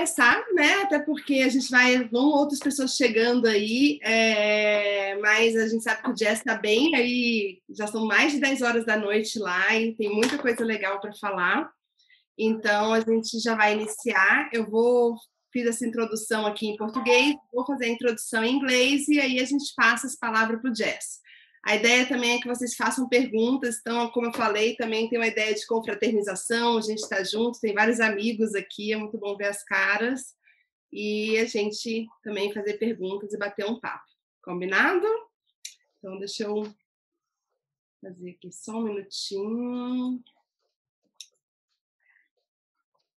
começar, né? Até porque vão outras pessoas chegando aí, mas a gente sabe que o Jazz está bem, aí já são mais de 10 horas da noite lá e tem muita coisa legal para falar. Então a gente já vai iniciar. Fiz essa introdução aqui em português, vou fazer a introdução em inglês e aí a gente passa as palavras para o Jazz. A ideia também é que vocês façam perguntas, então, como eu falei, também tem uma ideia de confraternização, a gente está junto, tem vários amigos aqui, é muito bom ver as caras, e a gente também fazer perguntas e bater um papo. Combinado? Então, deixa eu fazer aqui só um minutinho.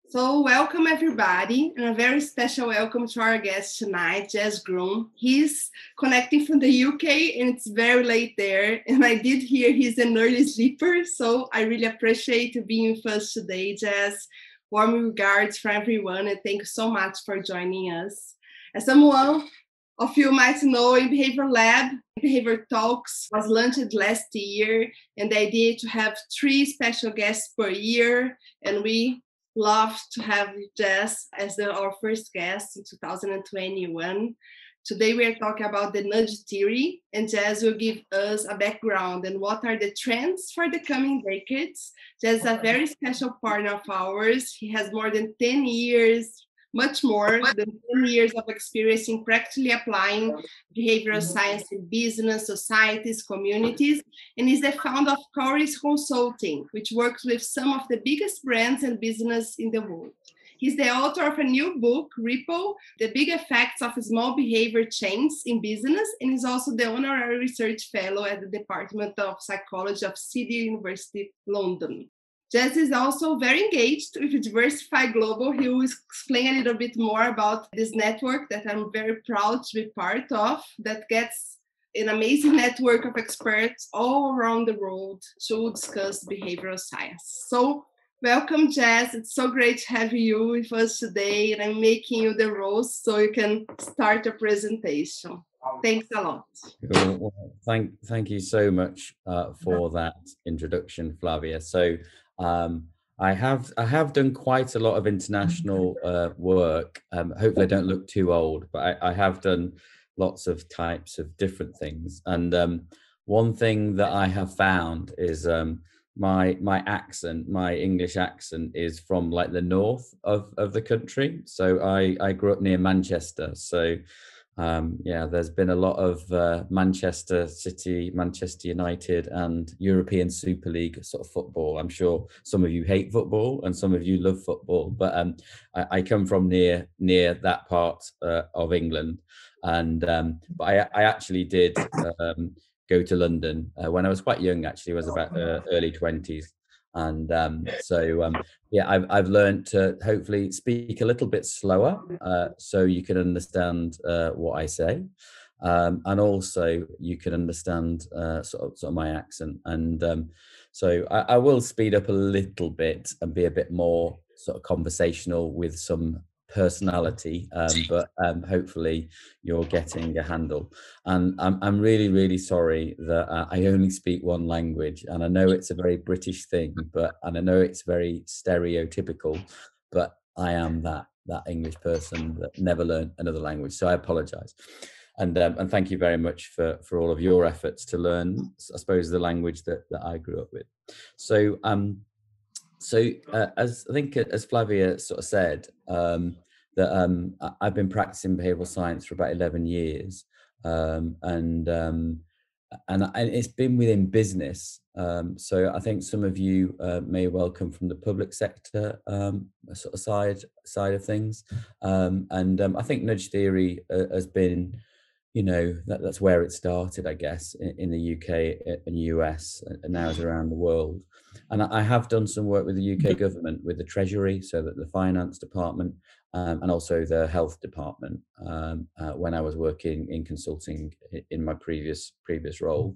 So, welcome everybody, and a very special welcome to our guest tonight, Jazz Groom. He's connecting from the UK, and it's very late there. And I did hear he's an early sleeper, so I really appreciate you being with us today, Jazz. Warm regards for everyone, and thank you so much for joining us. As someone of you might know, in Behavior Lab, Behavior Talks was launched last year, and the idea to have 3 special guests per year, and we love to have Jazz as our first guest in 2021. Today we are talking about the nudge theory, and Jazz will give us a background and what are the trends for the coming decades. Jazz is a very special partner of ours. He has more than 10 years, much more than 10 years of experience in practically applying behavioral science in business, societies, communities, and is the founder of Corey's Consulting, which works with some of the biggest brands and business in the world. He's the author of a new book, Ripple, The Big Effects of Small Behavior Change in Business, and is also the honorary research fellow at the Department of Psychology of City University, London. Jazz is also very engaged with Diversify Global. He will explain a little bit more about this network that I'm very proud to be part of, that gets an amazing network of experts all around the world to discuss behavioral science. So welcome, Jazz. It's so great to have you with us today, and I'm making you the roast so you can start your presentation. Thanks a lot. Well, thank you so much for that introduction, Flavia. So I have done quite a lot of international work. Hopefully I don't look too old, but I have done lots of types of different things. And one thing that I have found is my accent, my English accent, is from like the north of the country. So I grew up near Manchester. So there's been a lot of Manchester City, Manchester United and European Super League sort of football. I'm sure some of you hate football and some of you love football, but I come from near that part of England. And but I actually did go to London when I was quite young. Actually, I was about early 20s. And I've learned to hopefully speak a little bit slower so you can understand what I say, and also you can understand sort of my accent. And so I will speed up a little bit and be a bit more sort of conversational with some personality, but hopefully you're getting a handle. And I'm really, really sorry that I only speak one language, and I know it's a very British thing, and I know it's very stereotypical, but I am that English person that never learned another language, so I apologize. And thank you very much for all of your efforts to learn, I suppose, the language that I grew up with. So as I think, as Flavia sort of said, that I've been practicing behavioral science for about 11 years, and it's been within business. So I think some of you may well come from the public sector sort of side of things, and I think nudge theory has been, that's where it started, I guess, in the UK and US, and now is around the world. And I have done some work with the UK government, with the Treasury, so that the Finance Department, and also the Health Department, when I was working in consulting in my previous role.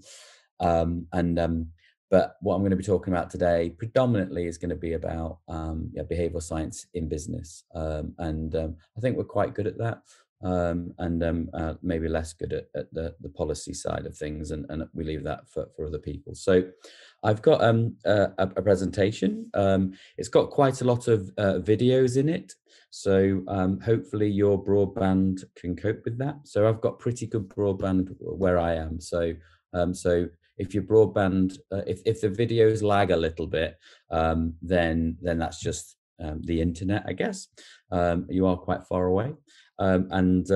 But what I'm going to be talking about today predominantly is going to be about behavioral science in business. And I think we're quite good at that. And maybe less good at the policy side of things, and we leave that for other people. So I've got a presentation. It's got quite a lot of videos in it. So hopefully your broadband can cope with that. So I've got pretty good broadband where I am. So if your broadband, if the videos lag a little bit, then that's just the internet, I guess. You are quite far away. And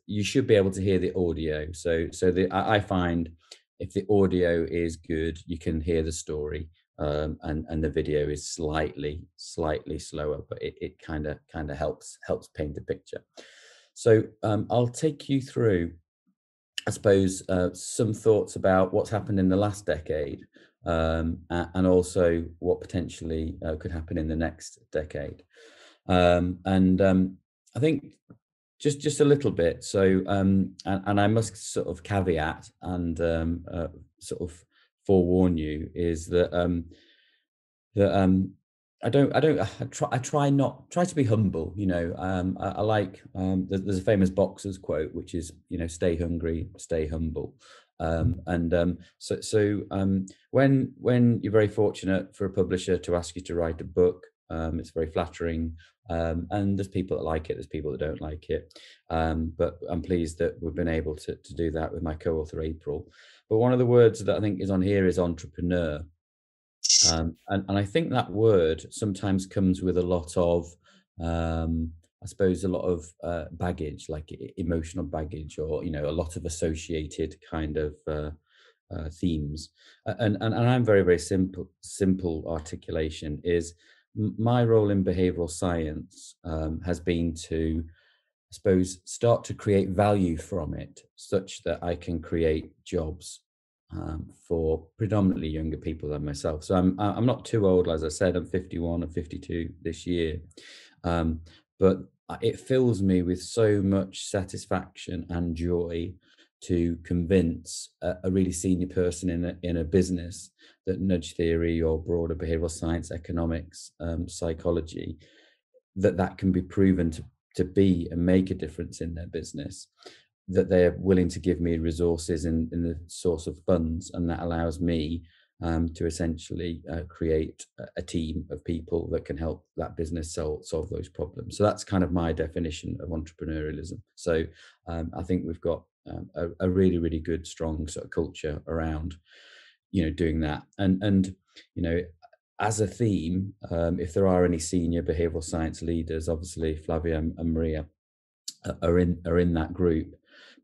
you should be able to hear the audio. So I find if the audio is good, you can hear the story, and the video is slightly slower, but it kind of helps paint a picture. So I'll take you through, I suppose, some thoughts about what's happened in the last decade, and also what potentially could happen in the next decade. I think just a little bit. So, and I must sort of caveat and sort of forewarn you is that I try to be humble. You know, I like there's a famous boxer's quote which is, you know, stay hungry, stay humble. When you're very fortunate for a publisher to ask you to write a book, it's very flattering. And there's people that like it, there's people that don't like it. But I'm pleased that we've been able to do that with my co-author April. But one of the words that I think is on here is entrepreneur. And I think that word sometimes comes with a lot of, I suppose, a lot of baggage, like emotional baggage, or, you know, a lot of associated kind of themes. And I'm very simple articulation is my role in behavioral science has been to, I suppose, start to create value from it, such that I can create jobs for predominantly younger people than myself. So I'm not too old, as I said. I'm 51 or 52 this year, but it fills me with so much satisfaction and joy to convince a really senior person in a business that nudge theory or broader behavioral science, economics, psychology, that can be proven to be and make a difference in their business, that they're willing to give me resources in the source of funds, and that allows me to essentially create a team of people that can help that business solve those problems. So that's kind of my definition of entrepreneurialism. So I think we've got a really good, strong sort of culture around, you know, doing that. And you know, as a theme, if there are any senior behavioral science leaders, obviously Flavia and Maria are in that group.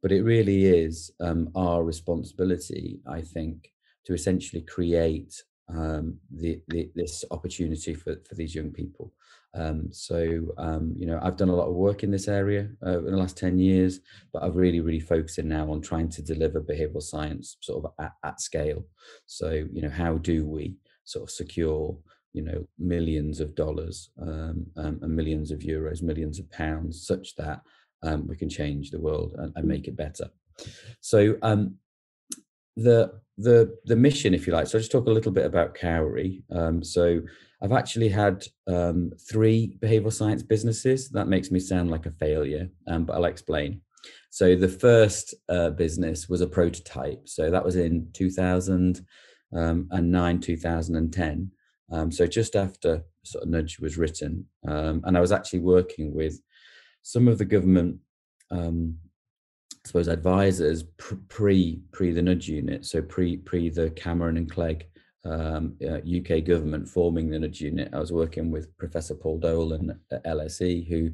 But it really is our responsibility, I think, to essentially create this opportunity for these young people. You know, I've done a lot of work in this area in the last 10 years, but I've really focusing now on trying to deliver behavioral science sort of at scale. So, you know, how do we sort of secure, you know, millions of dollars and millions of euros, millions of pounds, such that we can change the world and make it better. So the mission, if you like. So I'll just talk a little bit about Cowrie. So I've actually had 3 behavioral science businesses. That makes me sound like a failure, but I'll explain. So the first business was a prototype. So that was in 2009, 2010. So just after sort of Nudge was written, and I was actually working with some of the government, I suppose, advisors pre the Nudge unit, so pre the Cameron and Clegg UK government forming the Nudge unit. I was working with Professor Paul Dolan at LSE, who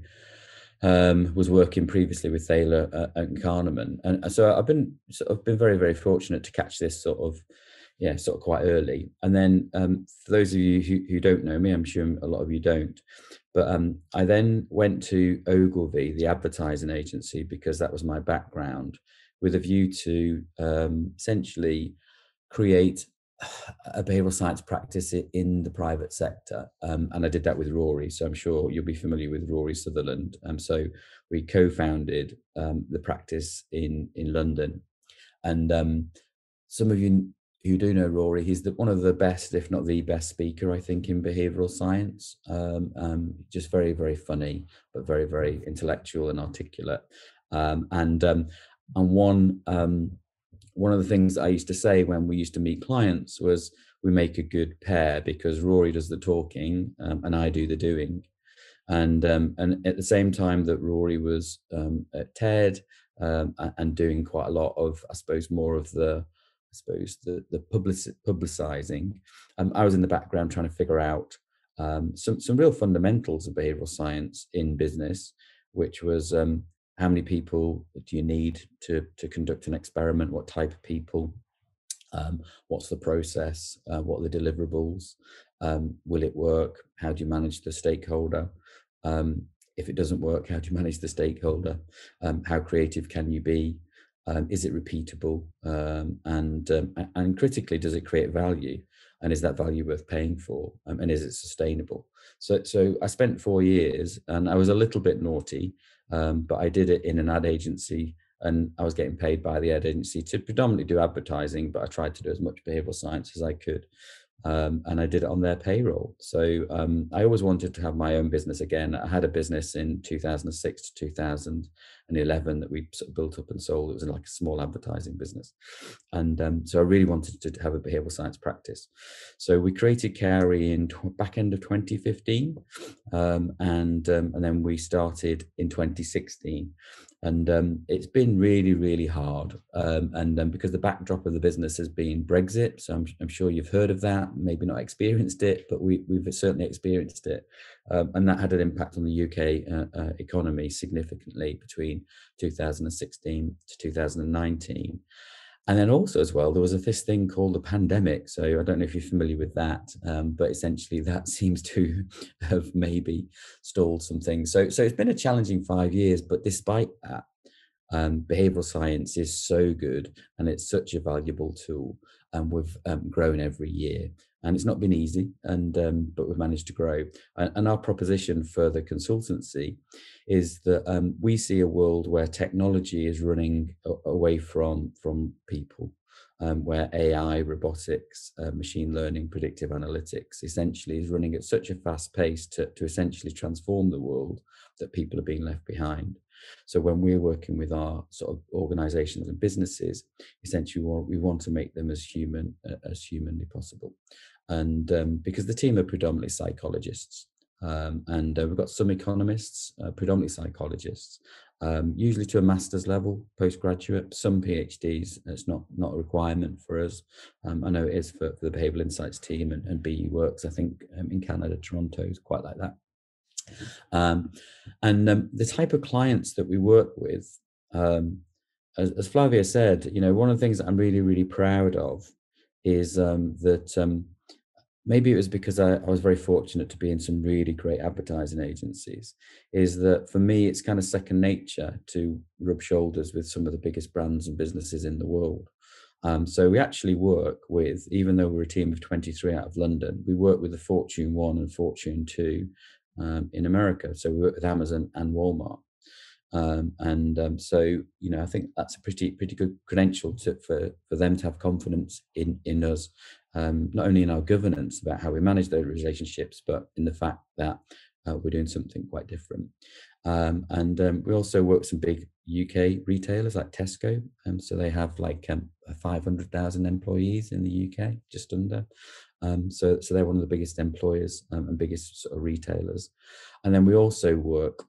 was working previously with Thaler and Kahneman, and so I've been very fortunate to catch this sort of quite early. And then for those of you who don't know me, I'm sure a lot of you don't, but I then went to Ogilvy, the advertising agency, because that was my background, with a view to essentially create a behavioral science practice in the private sector. And I did that with Rory. So I'm sure you'll be familiar with Rory Sutherland. So we co-founded the practice in London. And some of you who do know Rory, he's one of the best, if not the best speaker, I think, in behavioral science. Just very funny, but very intellectual and articulate. And one one of the things that I used to say when we used to meet clients was, we make a good pair because Rory does the talking and I do the doing. And at the same time that Rory was at TED and doing quite a lot of, I suppose, more of the publicizing, I was in the background trying to figure out some real fundamentals of behavioral science in business, which was how many people do you need to conduct an experiment? What type of people? What's the process? What are the deliverables? Will it work? How do you manage the stakeholder? If it doesn't work, how do you manage the stakeholder? How creative can you be? Is it repeatable? And critically, does it create value? And is that value worth paying for? And is it sustainable? So I spent 4 years, and I was a little bit naughty, but I did it in an ad agency, and I was getting paid by the ad agency to predominantly do advertising, but I tried to do as much behavioral science as I could. And I did it on their payroll. So I always wanted to have my own business again. I had a business in 2006 to 2011 that we sort of built up and sold. It was like a small advertising business. And so I really wanted to have a behavioral science practice. So we created Carey in back end of 2015. And then we started in 2016. And it's been really, really hard. And because the backdrop of the business has been Brexit, so I'm sure you've heard of that, maybe not experienced it, but we've certainly experienced it. And that had an impact on the UK economy significantly between 2016 to 2019. And then also as well, there was this thing called the pandemic. So I don't know if you're familiar with that, but essentially that seems to have maybe stalled some things. So it's been a challenging 5 years, but despite that, behavioral science is so good and it's such a valuable tool, and we've grown every year. And it's not been easy, but we've managed to grow. And our proposition for the consultancy is that we see a world where technology is running away from people, where AI, robotics, machine learning, predictive analytics essentially is running at such a fast pace to essentially transform the world that people are being left behind. So when we're working with our sort of organizations and businesses, essentially we want to make them as humanly possible. And because the team are predominantly psychologists, and we've got some economists, predominantly psychologists, usually to a master's level, postgraduate, some PhDs. It's not a requirement for us. I know it is for the Behavioural Insights team, and BE Works, I think, in Canada, Toronto is quite like that. And the type of clients that we work with, as Flavia said, one of the things that I'm really, really proud of is that maybe it was because I was very fortunate to be in some really great advertising agencies, is that for me, it's kind of second nature to rub shoulders with some of the biggest brands and businesses in the world. So we actually work with, even though we're a team of 23 out of London, we work with the Fortune 1 and Fortune 2 in America. So we work with Amazon and Walmart. So, I think that's a pretty good credential for them to have confidence in us, not only in our governance about how we manage those relationships, but in the fact that we're doing something quite different. We also work with some big UK retailers like Tesco. So they have like 500,000 employees in the UK, just under. So they're one of the biggest employers and biggest sort of retailers. And then we also work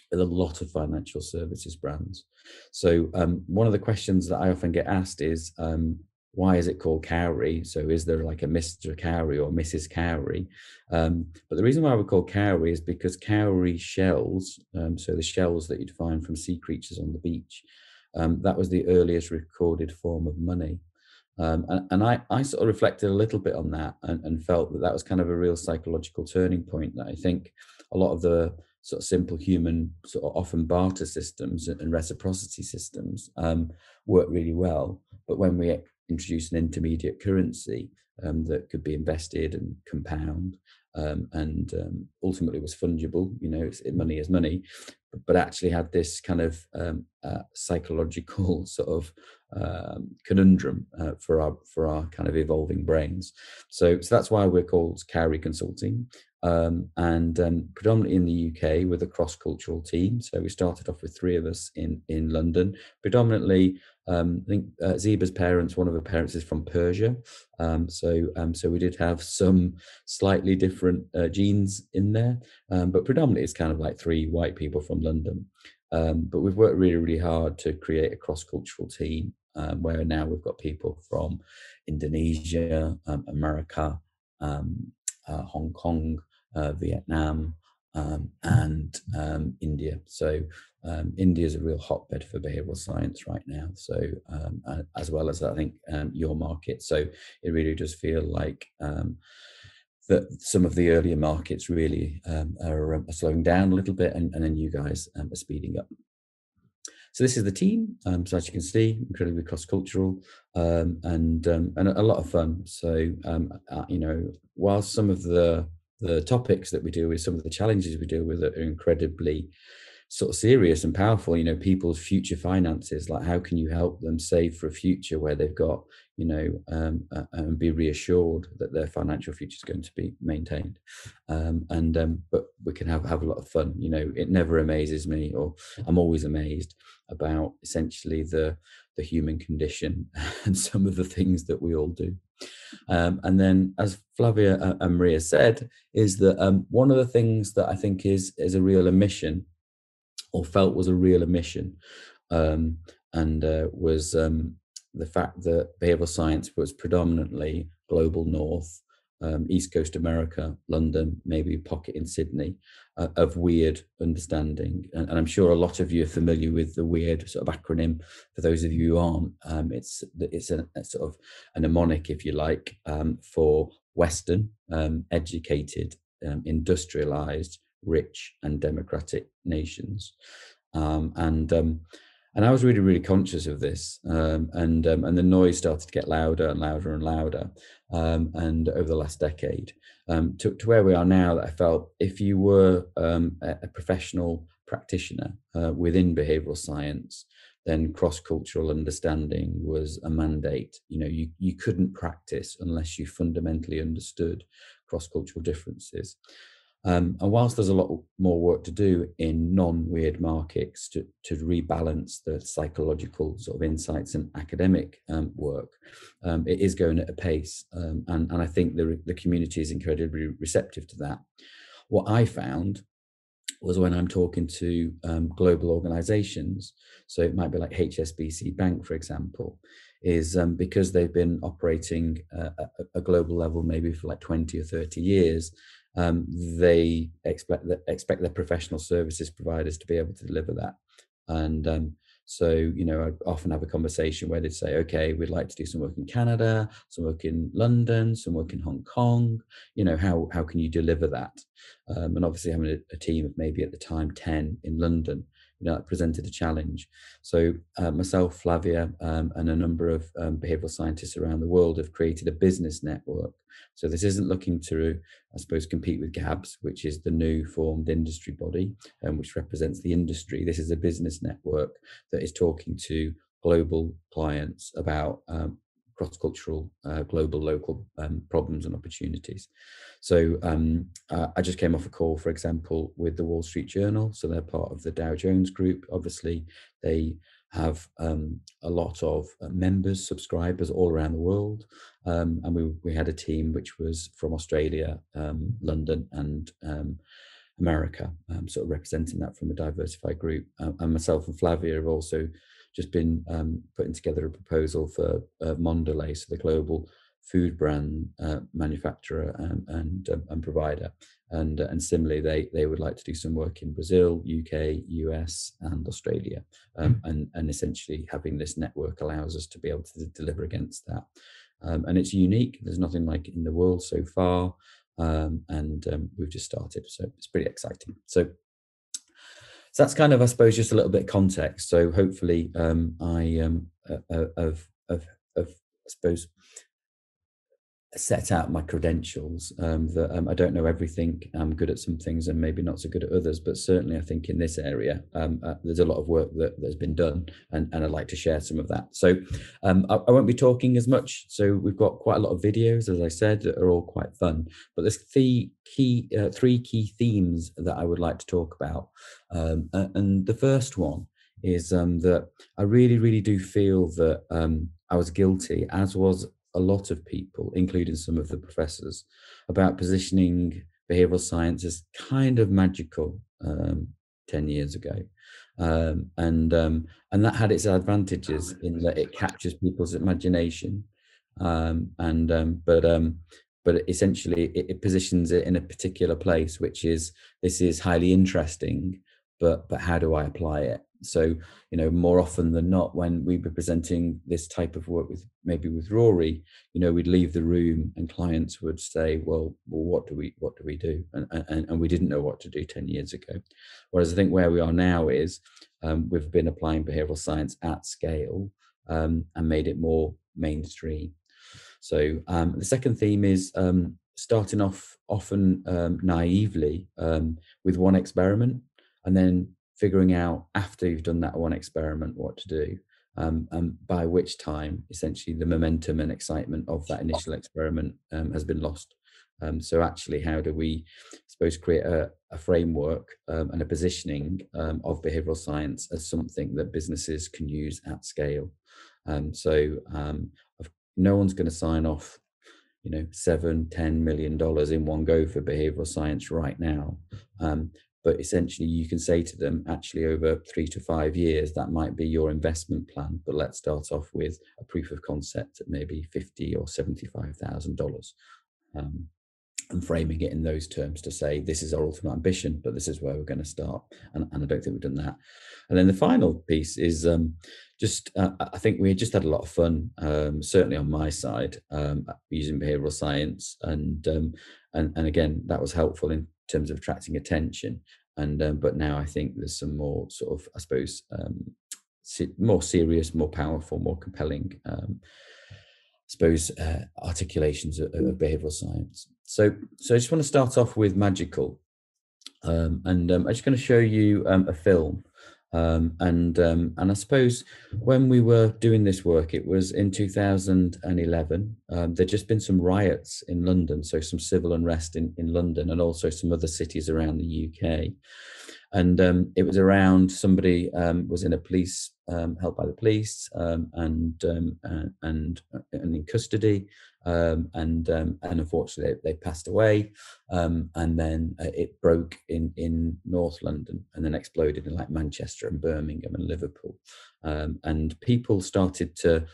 with a lot of financial services brands. So one of the questions that I often get asked is, why is it called Carey? So is there like a Mr. Carey or Mrs. Carey? But the reason why we're called Carey is because cowrie shells, so the shells that you'd find from sea creatures on the beach, that was the earliest recorded form of money. And I sort of reflected a little bit on that and felt that was kind of a real psychological turning point, that I think a lot of the sort of simple human sort of often barter systems and reciprocity systems work really well. But when we introduce an intermediate currency that could be invested and compound and ultimately was fungible, money is money, but actually had this kind of psychological sort of conundrum for our kind of evolving brains. So that's why we're called Carey Consulting. And predominantly in the UK with a cross-cultural team. So we started off with 3 of us in London, predominantly I think Zeba's parents, one of her parents is from Persia. So we did have some slightly different genes in there, but predominantly it's kind of like 3 white people from London. But we've worked really, really hard to create a cross-cultural team where now we've got people from Indonesia, America, Hong Kong, Vietnam, and India. So India is a real hotbed for behavioral science right now. So as well as I think your market. So it really does feel like that some of the earlier markets really are slowing down a little bit, and then you guys are speeding up. So this is the team. So as you can see, incredibly cross-cultural and a lot of fun. So you know, while some of the topics that we deal with, some of the challenges we deal with are incredibly sort of serious and powerful, you know, people's future finances, like how can you help them save for a future where they've got, you know, and be reassured that their financial future is going to be maintained. But we can have a lot of fun. You know, it never amazes me, or I'm always amazed about essentially the human condition and some of the things that we all do. And then, as Flavia and Maria said, is that one of the things that I think is a real omission, or felt was a real omission, was the fact that behavioral science was predominantly global north, East Coast America, London, maybe a pocket in Sydney, of weird understanding. And I'm sure a lot of you are familiar with the weird sort of acronym. For those of you who aren't, it's a sort of a mnemonic, if you like, for Western, educated, industrialized, rich and democratic nations. And I was really, really conscious of this, and the noise started to get louder and louder and louder, and over the last decade, to where we are now, that I felt if you were a professional practitioner within behavioral science, then cross-cultural understanding was a mandate. You know, you couldn't practice unless you fundamentally understood cross-cultural differences. And whilst there's a lot more work to do in non-weird markets to rebalance the psychological sort of insights and academic work, it is going at a pace. And I think the community is incredibly receptive to that. What I found was when I'm talking to global organizations, so it might be like HSBC Bank, for example, is because they've been operating at a global level maybe for like 20 or 30 years, they expect their professional services providers to be able to deliver that. And so, you know, I often have a conversation where they'd say, okay, we'd like to do some work in Canada, some work in London, some work in Hong Kong. You know, how can you deliver that? And obviously having a team of maybe at the time 10 in London, you know, that presented a challenge. So myself, Flavia, and a number of behavioral scientists around the world have created a business network. So this isn't looking to, I suppose, compete with GABS, which is the new formed industry body, which represents the industry. This is a business network that is talking to global clients about cross-cultural, global, local problems and opportunities. So I just came off a call, for example, with the Wall Street Journal. So they're part of the Dow Jones Group. Obviously, they have a lot of members, subscribers all around the world. And we had a team which was from Australia, London, and America, sort of representing that from a diversified group. And myself and Flavia have also just been putting together a proposal for Mondelez, so the global food brand manufacturer and provider. And similarly, they would like to do some work in Brazil, UK, US, and Australia. And essentially having this network allows us to be able to deliver against that. And it's unique. There's nothing like it in the world so far. We've just started, so it's pretty exciting. So that's kind of, I suppose, just a little bit of context. So hopefully I suppose, set out my credentials, that I don't know everything. I'm good at some things and maybe not so good at others, but certainly I think in this area there's a lot of work that's been done, and I'd like to share some of that. So I won't be talking as much. So we've got quite a lot of videos, as I said, that are all quite fun, but there's three key themes that I would like to talk about. And the first one is that I really, really do feel that I was guilty, as was a lot of people, including some of the professors, about positioning behavioral science as kind of magical 10 years ago. And that had its advantages in that it captures people's imagination. But essentially it positions it in a particular place, which is, this is highly interesting, but how do I apply it? So, more often than not, when we were presenting this type of work with Rory, we'd leave the room and clients would say, well, what do we do? And we didn't know what to do 10 years ago. Whereas I think where we are now is we've been applying behavioral science at scale and made it more mainstream. So the second theme is starting off often naively with one experiment, and then figuring out after you've done that one experiment what to do, and by which time essentially the momentum and excitement of that initial experiment has been lost. So actually, how do we, I suppose, create a framework and a positioning of behavioral science as something that businesses can use at scale? No one's going to sign off, $7-10 million in one go for behavioral science right now. But essentially, you can say to them, actually, over 3 to 5 years, that might be your investment plan. But let's start off with a proof of concept at maybe $50,000 or $75,000. And framing it in those terms to say, this is our ultimate ambition, but this is where we're going to start. And I don't think we've done that. And then the final piece is I think we just had a lot of fun, certainly on my side, using behavioral science. And again, that was helpful in terms of attracting attention. But now I think there's some more sort of, I suppose, more serious, more powerful, more compelling articulations of behavioral science. So I just want to start off with magical, and I'm just going to show you a film, and I suppose when we were doing this work, it was in 2011. There'd just been some riots in London, so some civil unrest in London, and also some other cities around the UK. And it was around somebody was in a police, held by the police, and in custody, and unfortunately they passed away. And then it broke in North London, and then exploded in like Manchester and Birmingham and Liverpool. And people started to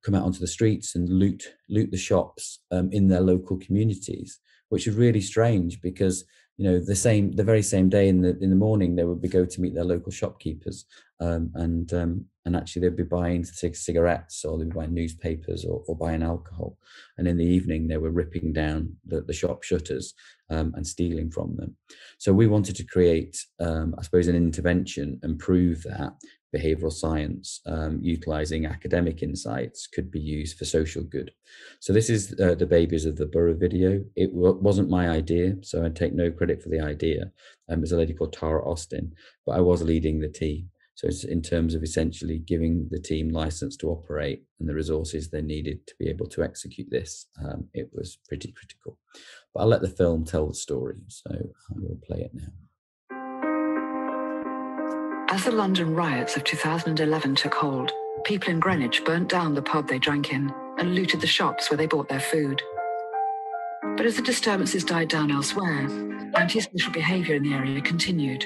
come out onto the streets and loot the shops in their local communities, which is really strange because the very same day in the morning they would go to meet their local shopkeepers, and actually they'd be buying cigarettes, or they'd be buying newspapers, or buying alcohol, and in the evening they were ripping down the shop shutters and stealing from them. So we wanted to create, I suppose, an intervention and prove that behavioral science, utilizing academic insights, could be used for social good. So this is the Babies of the Borough video. It wasn't my idea, so I take no credit for the idea. There's a lady called Tara Austin, but I was leading the team. So it's in terms of essentially giving the team license to operate and the resources they needed to be able to execute this. It was pretty critical. But I'll let the film tell the story, so I will play it now. As the London riots of 2011 took hold, people in Greenwich burnt down the pub they drank in and looted the shops where they bought their food. But as the disturbances died down elsewhere, antisocial behaviour in the area continued.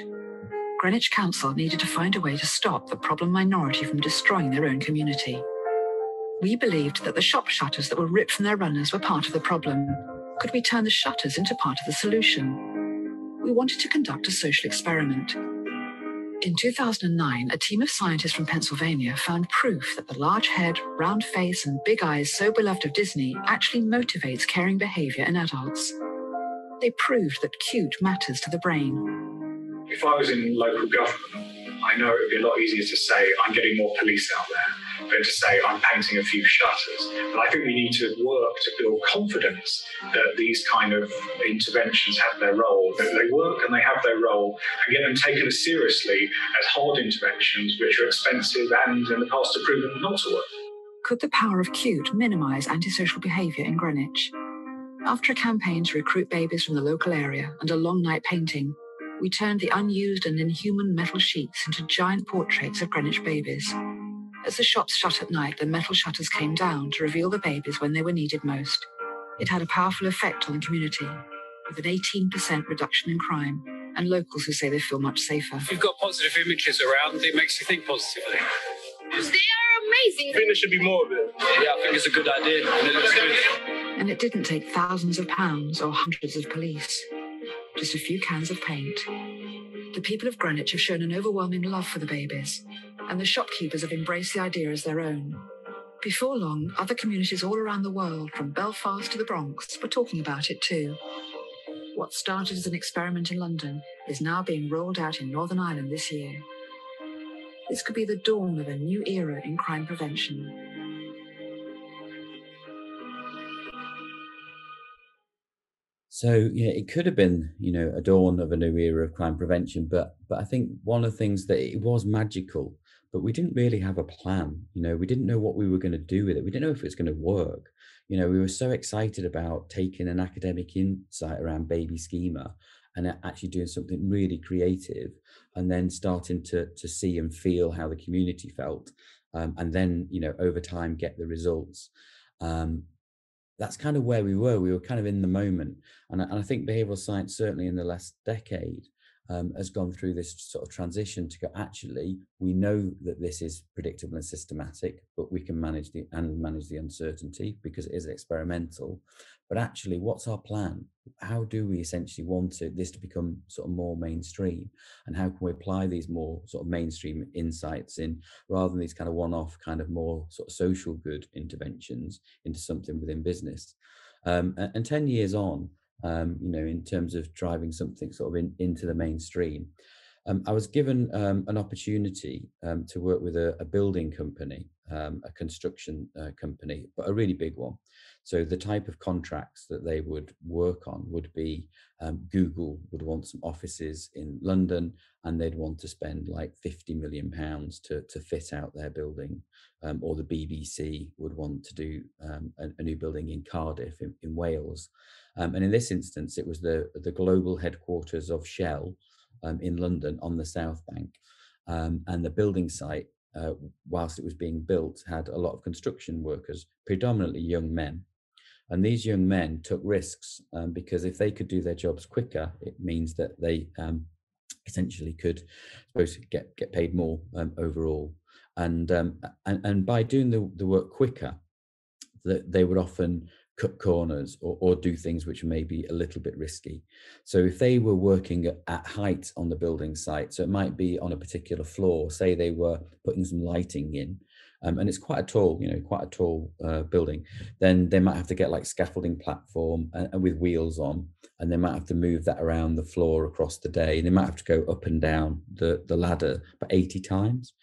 Greenwich Council needed to find a way to stop the problem minority from destroying their own community. We believed that the shop shutters that were ripped from their runners were part of the problem. Could we turn the shutters into part of the solution? We wanted to conduct a social experiment. In 2009, a team of scientists from Pennsylvania found proof that the large head, round face, and big eyes so beloved of Disney actually motivates caring behavior in adults. They proved that cute matters to the brain. If I was in local government, I know it would be a lot easier to say I'm getting more police out there than to say I'm painting a few shutters. But I think we need to work to build confidence that these kind of interventions have their role, that they work and they have their role, and get them taken as seriously as hard interventions, which are expensive and in the past have proven not to work. Could the power of cute minimise antisocial behaviour in Greenwich? After a campaign to recruit babies from the local area and a long night painting, we turned the unused and inhuman metal sheets into giant portraits of Greenwich babies. As the shops shut at night, the metal shutters came down to reveal the babies when they were needed most. It had a powerful effect on the community, with an 18% reduction in crime, and locals who say they feel much safer. If you've got positive images around, it makes you think positively. They are amazing. I think there should be more of it. Yeah, I think it's a good idea, and it looks good. And it didn't take thousands of pounds or hundreds of police. Just a few cans of paint. The people of Greenwich have shown an overwhelming love for the babies, and the shopkeepers have embraced the idea as their own. Before long, other communities all around the world, from Belfast to the Bronx, were talking about it too. What started as an experiment in London is now being rolled out in Northern Ireland this year. This could be the dawn of a new era in crime prevention. So yeah, it could have been, a dawn of a new era of crime prevention, but I think one of the things that it was magical, but we didn't really have a plan. We didn't know what we were going to do with it. We didn't know if it was going to work. We were so excited about taking an academic insight around baby schema and actually doing something really creative, and then starting to see and feel how the community felt, and then over time get the results. That's kind of where we were. We were kind of in the moment, and I think behavioral science, certainly in the last decade, has gone through this sort of transition to go, actually, we know that this is predictable and systematic, but we can manage the uncertainty because it is experimental. But actually, what's our plan? How do we essentially want this to become sort of more mainstream? And how can we apply these more sort of mainstream insights in, rather than these kind of one-off, kind of more sort of social good interventions, into something within business? And 10 years on, in terms of driving something sort of into the mainstream, I was given an opportunity to work with a building company, a construction company, but a really big one. So the type of contracts that they would work on would be, Google would want some offices in London, and they'd want to spend like £50 million to fit out their building, or the BBC would want to do a new building in Cardiff in Wales. And in this instance, it was the global headquarters of Shell in London on the South Bank. And the building site, whilst it was being built, had a lot of construction workers, predominantly young men. And these young men took risks because if they could do their jobs quicker, it means that they essentially could, get paid more overall. And by doing the work quicker, they would often cut corners or do things which may be a little bit risky. So if they were working at height on the building site, so it might be on a particular floor, say they were putting some lighting in, and it's quite a tall building, then they might have to get like scaffolding platform and with wheels on, and they might have to move that around the floor across the day, and they might have to go up and down the ladder about 80 times.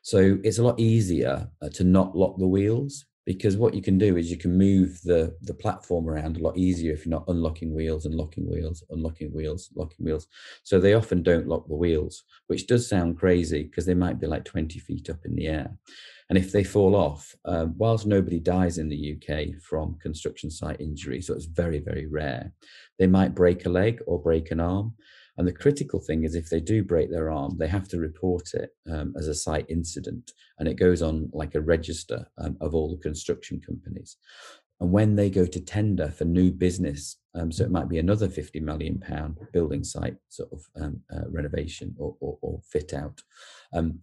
So it's a lot easier to not lock the wheels, because what you can do is you can move the platform around a lot easier if you're not unlocking wheels and locking wheels, unlocking wheels, locking wheels. So they often don't lock the wheels, which does sound crazy because they might be like 20 feet up in the air. And if they fall off, whilst nobody dies in the UK from construction site injury, so it's very, very rare, they might break a leg or break an arm. And the critical thing is, if they do break their arm, they have to report it as a site incident, and it goes on like a register of all the construction companies. And when they go to tender for new business, so it might be another £50 million building site sort of renovation or fit out,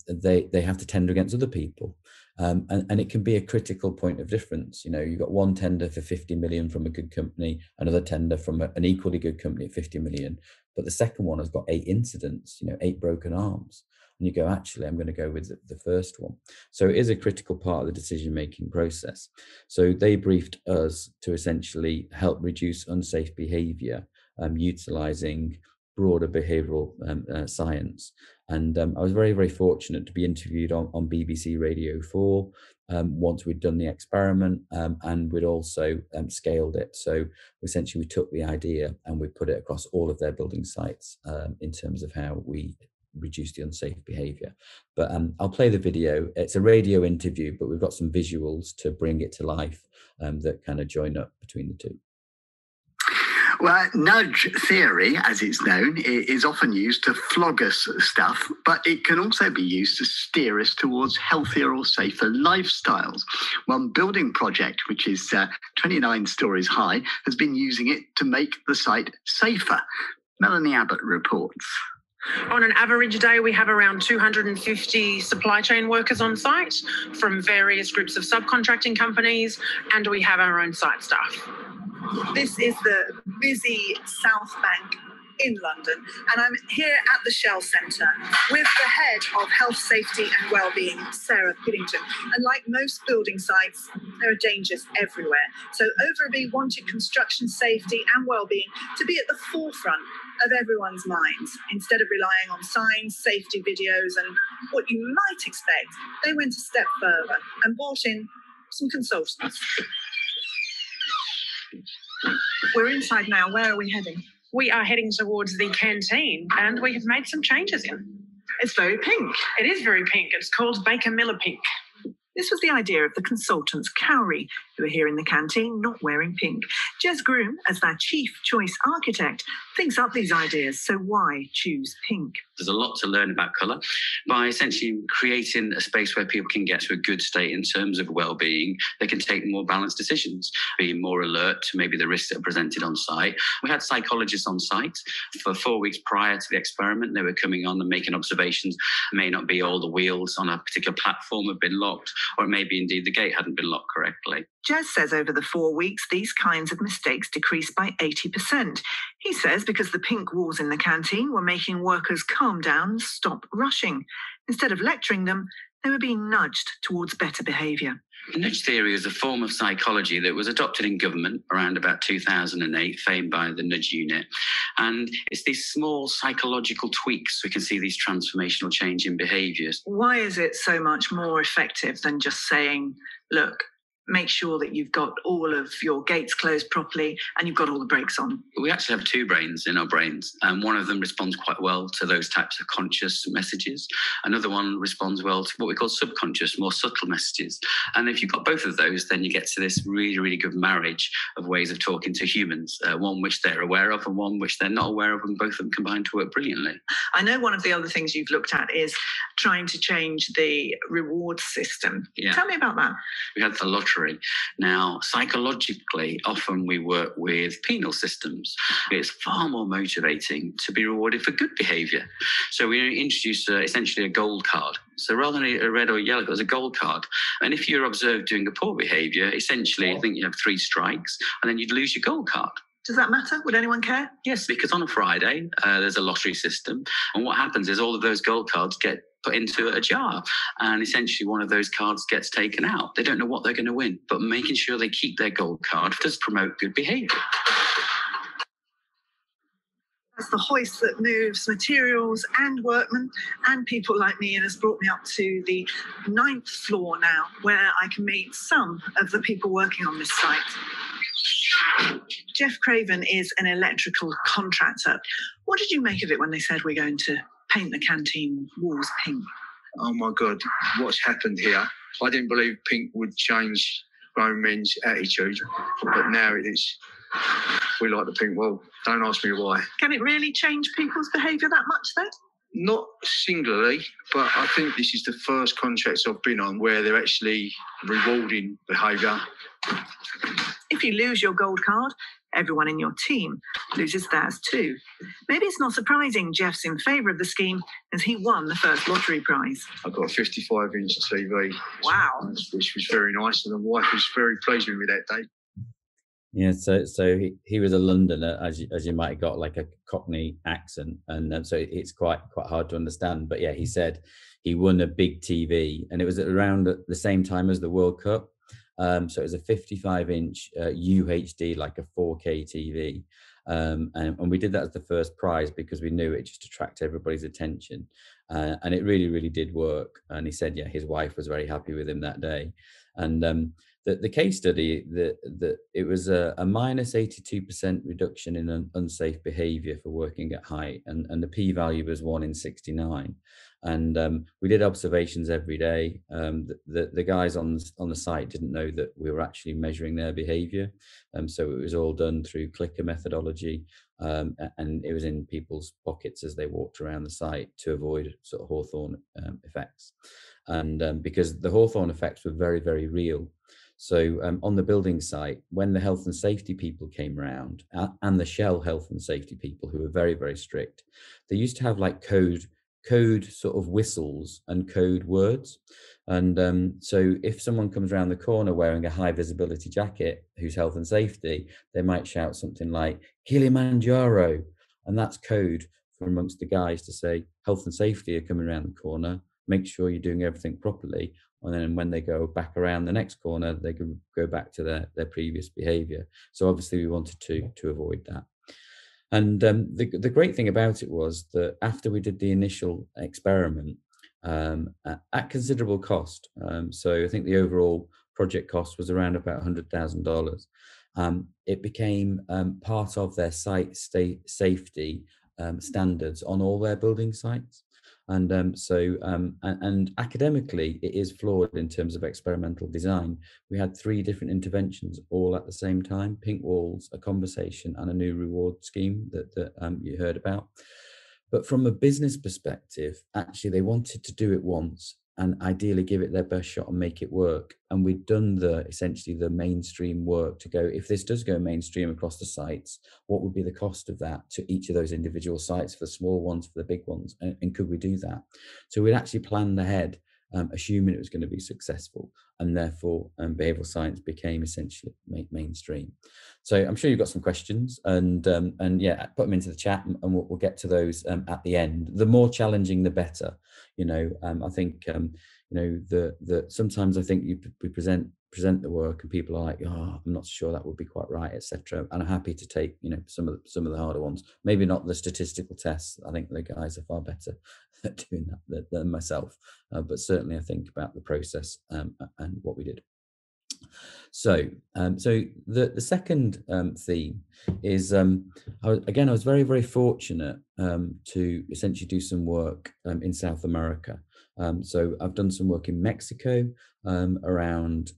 they have to tender against other people. And it can be a critical point of difference. You've got one tender for 50 million from a good company, another tender from an equally good company at 50 million. But the second one has got 8 incidents, 8 broken arms. And you go, actually, I'm going to go with the first one. So it is a critical part of the decision-making process. So they briefed us to essentially help reduce unsafe behavior, utilizing broader behavioral science. And I was very, very fortunate to be interviewed on BBC Radio 4 once we'd done the experiment, and we'd also scaled it. So essentially we took the idea and we put it across all of their building sites in terms of how we reduce the unsafe behavior. But I'll play the video. It's a radio interview, but we've got some visuals to bring it to life that kind of join up between the two. Well, nudge theory, as it's known, is often used to flog us stuff, but it can also be used to steer us towards healthier or safer lifestyles. One building project, which is 29 stories high, has been using it to make the site safer. Melanie Abbott reports. On an average day, we have around 250 supply chain workers on site from various groups of subcontracting companies, and we have our own site staff. This is the busy South Bank in London, and I'm here at the Shell Centre with the head of Health, Safety and Wellbeing, Sarah Piddington. And like most building sites, there are dangers everywhere. So Overby wanted construction safety and wellbeing to be at the forefront of everyone's minds. Instead of relying on signs, safety videos and what you might expect, they went a step further and brought in some consultants. We're inside now. Where are we heading? We are heading towards the canteen, and we have made some changes in. It's very pink. It is very pink. It's called Baker Miller Pink. This was the idea of the consultants, Cowrie, who are here in the canteen, not wearing pink. Jez Groom, as their chief choice architect, thinks up these ideas. So why choose pink? There's a lot to learn about colour by essentially creating a space where people can get to a good state in terms of well-being. They can take more balanced decisions, be more alert to maybe the risks that are presented on site. We had psychologists on site for 4 weeks prior to the experiment. They were coming on and making observations. It may not be all the wheels on a particular platform have been locked, or it may be indeed the gate hadn't been locked correctly. Jez says over the 4 weeks, these kinds of mistakes decreased by 80%. He says because the pink walls in the canteen were making workers calm down and stop rushing. Instead of lecturing them, they were being nudged towards better behaviour. Nudge theory is a form of psychology that was adopted in government around about 2008, famed by the Nudge Unit. And it's these small psychological tweaks we can see these transformational change in behaviours. Why is it so much more effective than just saying, look, make sure that you've got all of your gates closed properly and you've got all the brakes on? We actually have two brains in our brains, and one of them responds quite well to those types of conscious messages. Another one responds well to what we call subconscious, more subtle messages. And if you've got both of those, then you get to this really, really good marriage of ways of talking to humans, one which they're aware of and one which they're not aware of, and both of them combine to work brilliantly. I know one of the other things you've looked at is trying to change the reward system. Yeah. Tell me about that. We had the lottery. Now, psychologically, often we work with penal systems. It's far more motivating to be rewarded for good behaviour. So we introduced essentially a gold card. So rather than a red or yellow, it was a gold card. And if you're observed doing a poor behaviour, essentially, I think you have 3 strikes, and then you'd lose your gold card. Does that matter? Would anyone care? Yes, because on a Friday, there's a lottery system. And what happens is all of those gold cards get put into a jar, and essentially one of those cards gets taken out. They don't know what they're going to win, but making sure they keep their gold card does promote good behaviour. That's the hoist that moves materials and workmen and people like me, and has brought me up to the 9th floor now, where I can meet some of the people working on this site. Jeff Craven is an electrical contractor. What did you make of it when they said we're going to paint the canteen walls pink? Oh my God, what's happened here? I didn't believe pink would change grown men's attitude, but now it's, we like the pink wall. Don't ask me why. Can it really change people's behaviour that much though? Not singularly, but I think this is the first contracts I've been on where they're actually rewarding behaviour. If you lose your gold card, everyone in your team loses theirs too. Maybe it's not surprising Jeff's in favour of the scheme, as he won the first lottery prize. I got a 55-inch TV. Wow. Which was very nice, and the wife was very pleased with me that day. Yeah, so he was a Londoner, as you might have got like a Cockney accent, and so it's quite hard to understand. But yeah, he said he won a big TV, and it was around the same time as the World Cup. So it was a 55-inch UHD, like a 4K TV. And we did that as the first prize because we knew it just attracted everybody's attention. And it really, really did work. And he said, yeah, his wife was very happy with him that day. And the case study, it was a minus 82% reduction in unsafe behavior for working at height, and the p-value was 1 in 69. And we did observations every day. The guys on the site didn't know that we were actually measuring their behavior, so it was all done through clicker methodology, and it was in people's pockets as they walked around the site to avoid sort of Hawthorne effects. And because the Hawthorne effects were very, very real. So on the building site, when the health and safety people came around, and the Shell health and safety people, who were very, very strict, they used to have like code sort of whistles and code words. And so if someone comes around the corner wearing a high visibility jacket who's health and safety, they might shout something like Kilimanjaro, and that's code for amongst the guys to say health and safety are coming around the corner, make sure you're doing everything properly. And then when they go back around the next corner, they can go back to their previous behavior. So obviously we wanted to avoid that. And the great thing about it was that after we did the initial experiment, at considerable cost, so I think the overall project cost was around about $100,000, it became part of their site safety standards on all their building sites. And so academically, it is flawed in terms of experimental design. We had 3 different interventions all at the same time: pink walls, a conversation, and a new reward scheme that you heard about. But from a business perspective, actually, they wanted to do it once and ideally give it their best shot and make it work. And we'd done essentially the mainstream work to go, if this does go mainstream across the sites, what would be the cost of that to each of those individual sites, for the small ones, for the big ones, and could we do that? So we'd actually planned ahead, assuming it was going to be successful, and therefore behavioral science became essentially mainstream. So I'm sure you've got some questions, and yeah, put them into the chat, and we'll get to those at the end. The more challenging, the better. I think sometimes I think we present the work and people are like, oh, I'm not sure that would be quite right, etc. And I'm happy to take some of the harder ones. Maybe not the statistical tests. I think the guys are far better at doing that than myself. But certainly I think about the process and what we did. So the second theme is, I was very, very fortunate to essentially do some work in South America. So I've done some work in Mexico around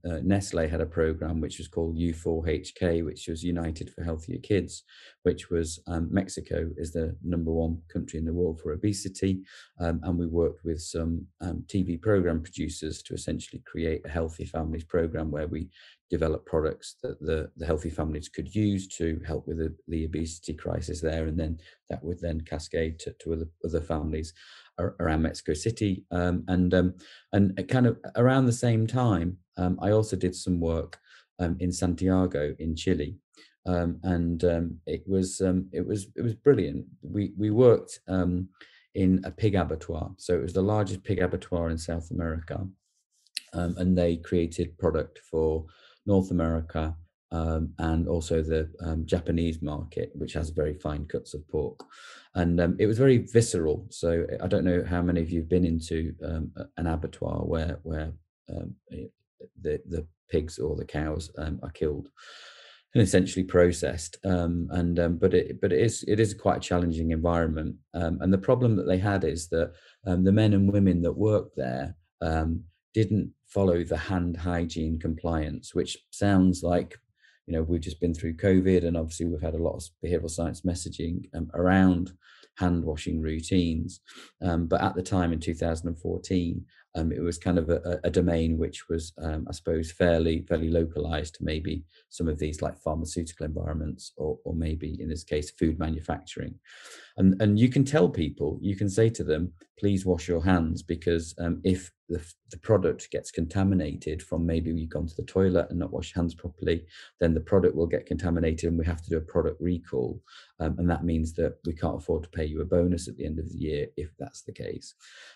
Nestle had a program which was called U4HK, which was United for Healthier Kids, which was Mexico is the #1 country in the world for obesity. And we worked with some TV program producers to essentially create a Healthy Families program where we develop products that the healthy families could use to help with the obesity crisis there, and then that would then cascade to other families around Mexico City. And kind of around the same time, I also did some work in Santiago in Chile, and it was brilliant. We worked in a pig abattoir, so it was the largest pig abattoir in South America, and they created product for North America and also the Japanese market, which has very fine cuts of pork. And it was very visceral. So I don't know how many of you have been into an abattoir where the pigs or the cows are killed and essentially processed. But it is quite a challenging environment. And the problem that they had is that the men and women that worked there didn't follow the hand hygiene compliance, which sounds like, we've just been through COVID, and obviously we've had a lot of behavioral science messaging around hand washing routines. But at the time in 2014, it was kind of a domain which was, I suppose, fairly localized to maybe some of these like pharmaceutical environments, or maybe in this case, food manufacturing. And you can tell people, you can say to them, please wash your hands, because if the product gets contaminated from maybe you've gone to the toilet and not washed your hands properly, then the product will get contaminated and we have to do a product recall. And that means that we can't afford to pay you a bonus at the end of the year if that's the case.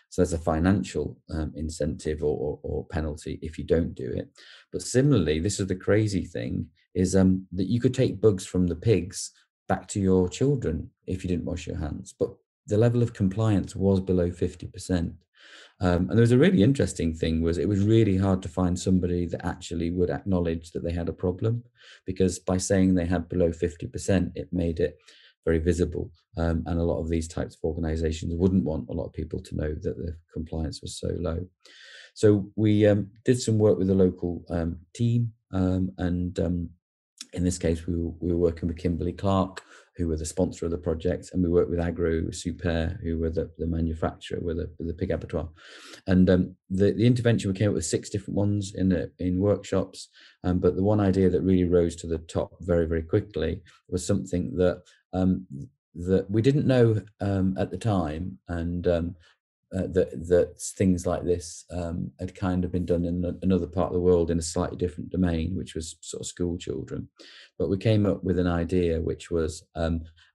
So there's a financial incentive or penalty if you don't do it. But similarly, this is the crazy thing, is that you could take bugs from the pigs back to your children if you didn't wash your hands. But the level of compliance was below 50%. And there was a really interesting thing was it was really hard to find somebody that actually would acknowledge that they had a problem, because by saying they had below 50%, it made it very visible. And a lot of these types of organizations wouldn't want a lot of people to know that the compliance was so low. So we did some work with the local team, and in this case, we were working with Kimberly-Clark, who were the sponsor of the project, and we worked with Agro Super, who were the manufacturer with the pig abattoir. And the intervention, we came up with 6 different ones in workshops, but the one idea that really rose to the top very, very quickly was something that that we didn't know at the time, and that things like this had kind of been done in another part of the world in a slightly different domain, which was sort of school children. But we came up with an idea, which was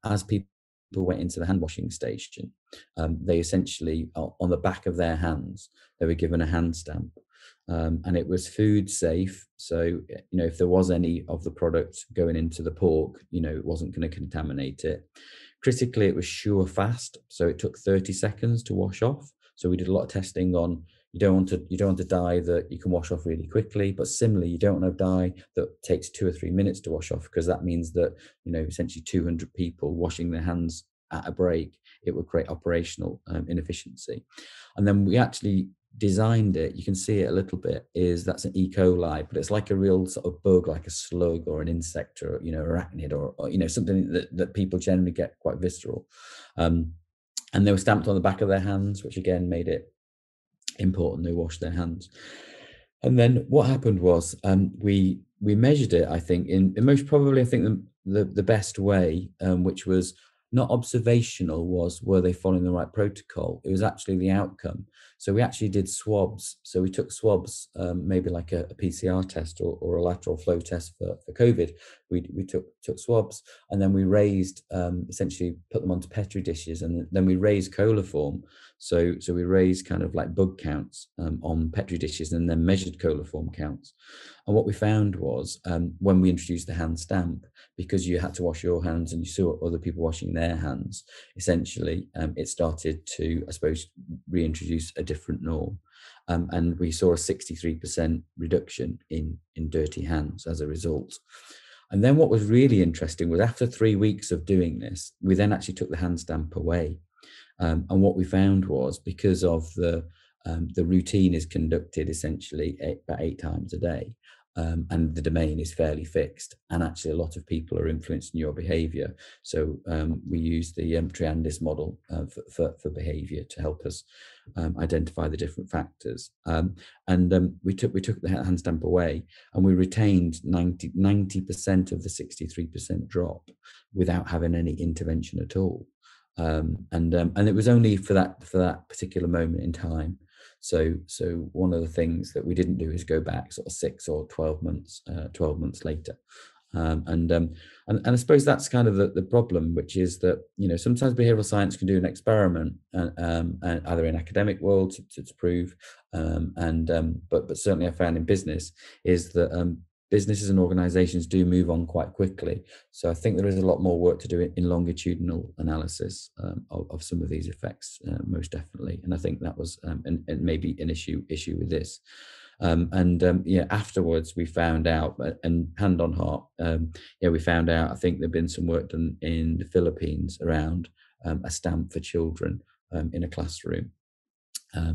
as people went into the hand washing station, they essentially, on the back of their hands, they were given a hand stamp. And it was food safe. So, if there was any of the product going into the pork, it wasn't going to contaminate it. Critically, it was sure fast. So it took 30 seconds to wash off. So we did a lot of testing on, you don't want a dye that you can wash off really quickly, but similarly, you don't want a dye that takes 2 or 3 minutes to wash off, because that means that, essentially 200 people washing their hands at a break, it would create operational inefficiency. And then we actually designed it, you can see it a little bit, that's an E. coli, but it's like a real sort of bug, like a slug or an insect, or arachnid, or something that people generally get quite visceral, and they were stamped on the back of their hands, which again made it important they washed their hands. And then what happened was we measured it, I think, in most probably, I think the best way, which was not observational, were they following the right protocol? It was actually the outcome. So we actually did swabs. So we took swabs, maybe like a PCR test or a lateral flow test for COVID. We took swabs, and then we raised, essentially put them onto Petri dishes, and then we raised coliform. So we raised kind of like bug counts on Petri dishes, and then measured coliform counts. And what we found was when we introduced the hand stamp, because you had to wash your hands and you saw other people washing their hands, essentially it started to, I suppose, reintroduce a different norm. And we saw a 63% reduction in dirty hands as a result. And then what was really interesting was after 3 weeks of doing this, we then actually took the hand stamp away. And what we found was, because of the routine is conducted essentially about 8 times a day, and the domain is fairly fixed, and actually a lot of people are influencing your behavior. So we use the Triandis model for behavior to help us identify the different factors. And we took the hand stamp away, and we retained 90% of the 63% drop without having any intervention at all. And it was only for that particular moment in time. So one of the things that we didn't do is go back sort of 6 or 12 months later. And I suppose that's kind of the problem, which is that, sometimes behavioral science can do an experiment, either in academic world to prove, but certainly I found in business is that businesses and organizations do move on quite quickly. So I think there is a lot more work to do in longitudinal analysis of some of these effects, most definitely. And I think that was and maybe an issue with this. Afterwards we found out, and hand on heart, we found out, I think there'd been some work done in the Philippines around a stamp for children in a classroom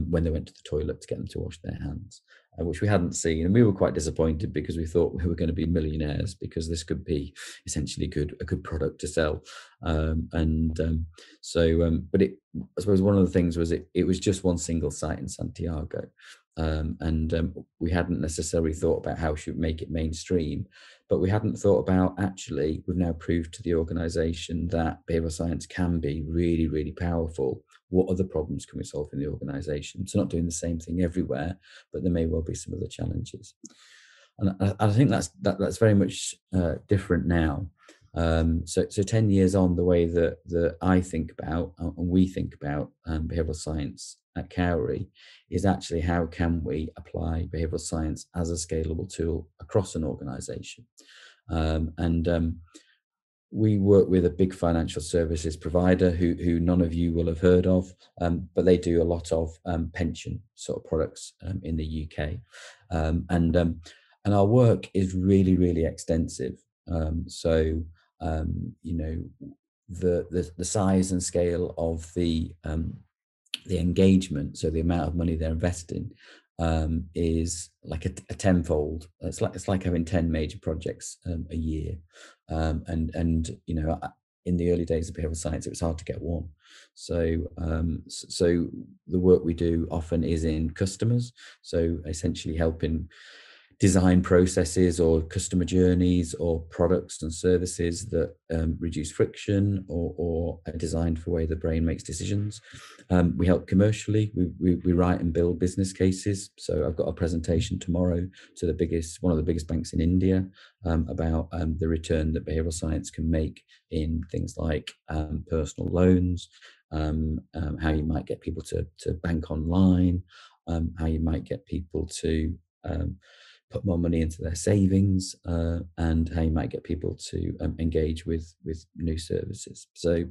when they went to the toilet to get them to wash their hands, which we hadn't seen. And we were quite disappointed, because we thought we were going to be millionaires, because this could be essentially a good product to sell. But I suppose one of the things was it was just one single site in Santiago. We hadn't necessarily thought about how we should make it mainstream, but we hadn't thought about, actually, we've now proved to the organization that behavioral science can be really, really powerful. What other problems can we solve in the organization? So not doing the same thing everywhere, but there may well be some other challenges. And I think that's very much different now. So 10 years on, the way that I think about and we think about behavioral science at Cowrie is actually, how can we apply behavioral science as a scalable tool across an organization? we work with a big financial services provider who none of you will have heard of, but they do a lot of pension sort of products in the UK, and our work is really, really extensive. So you know, the size and scale of the engagement, so the amount of money they're investing, is like a tenfold. It's like having 10 major projects a year, and you know, in the early days of behavioral science, it was hard to get one. So so the work we do often is in customers, so essentially helping design processes or customer journeys or products and services that reduce friction or are designed for the way the brain makes decisions. We help commercially. We write and build business cases. So I've got a presentation tomorrow to one of the biggest banks in India about the return that behavioral science can make in things like personal loans, how you might get people to bank online, how you might get people to put more money into their savings, and how you might get people to engage with new services. So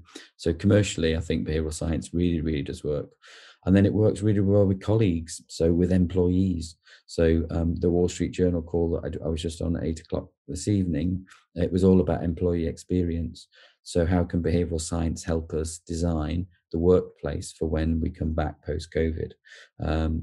commercially, I think behavioral science really, really does work. And then it works really well with colleagues, so with employees. So the Wall Street Journal call that I was just on at 8 o'clock this evening, it was all about employee experience. So how can behavioral science help us design the workplace for when we come back post-COVID?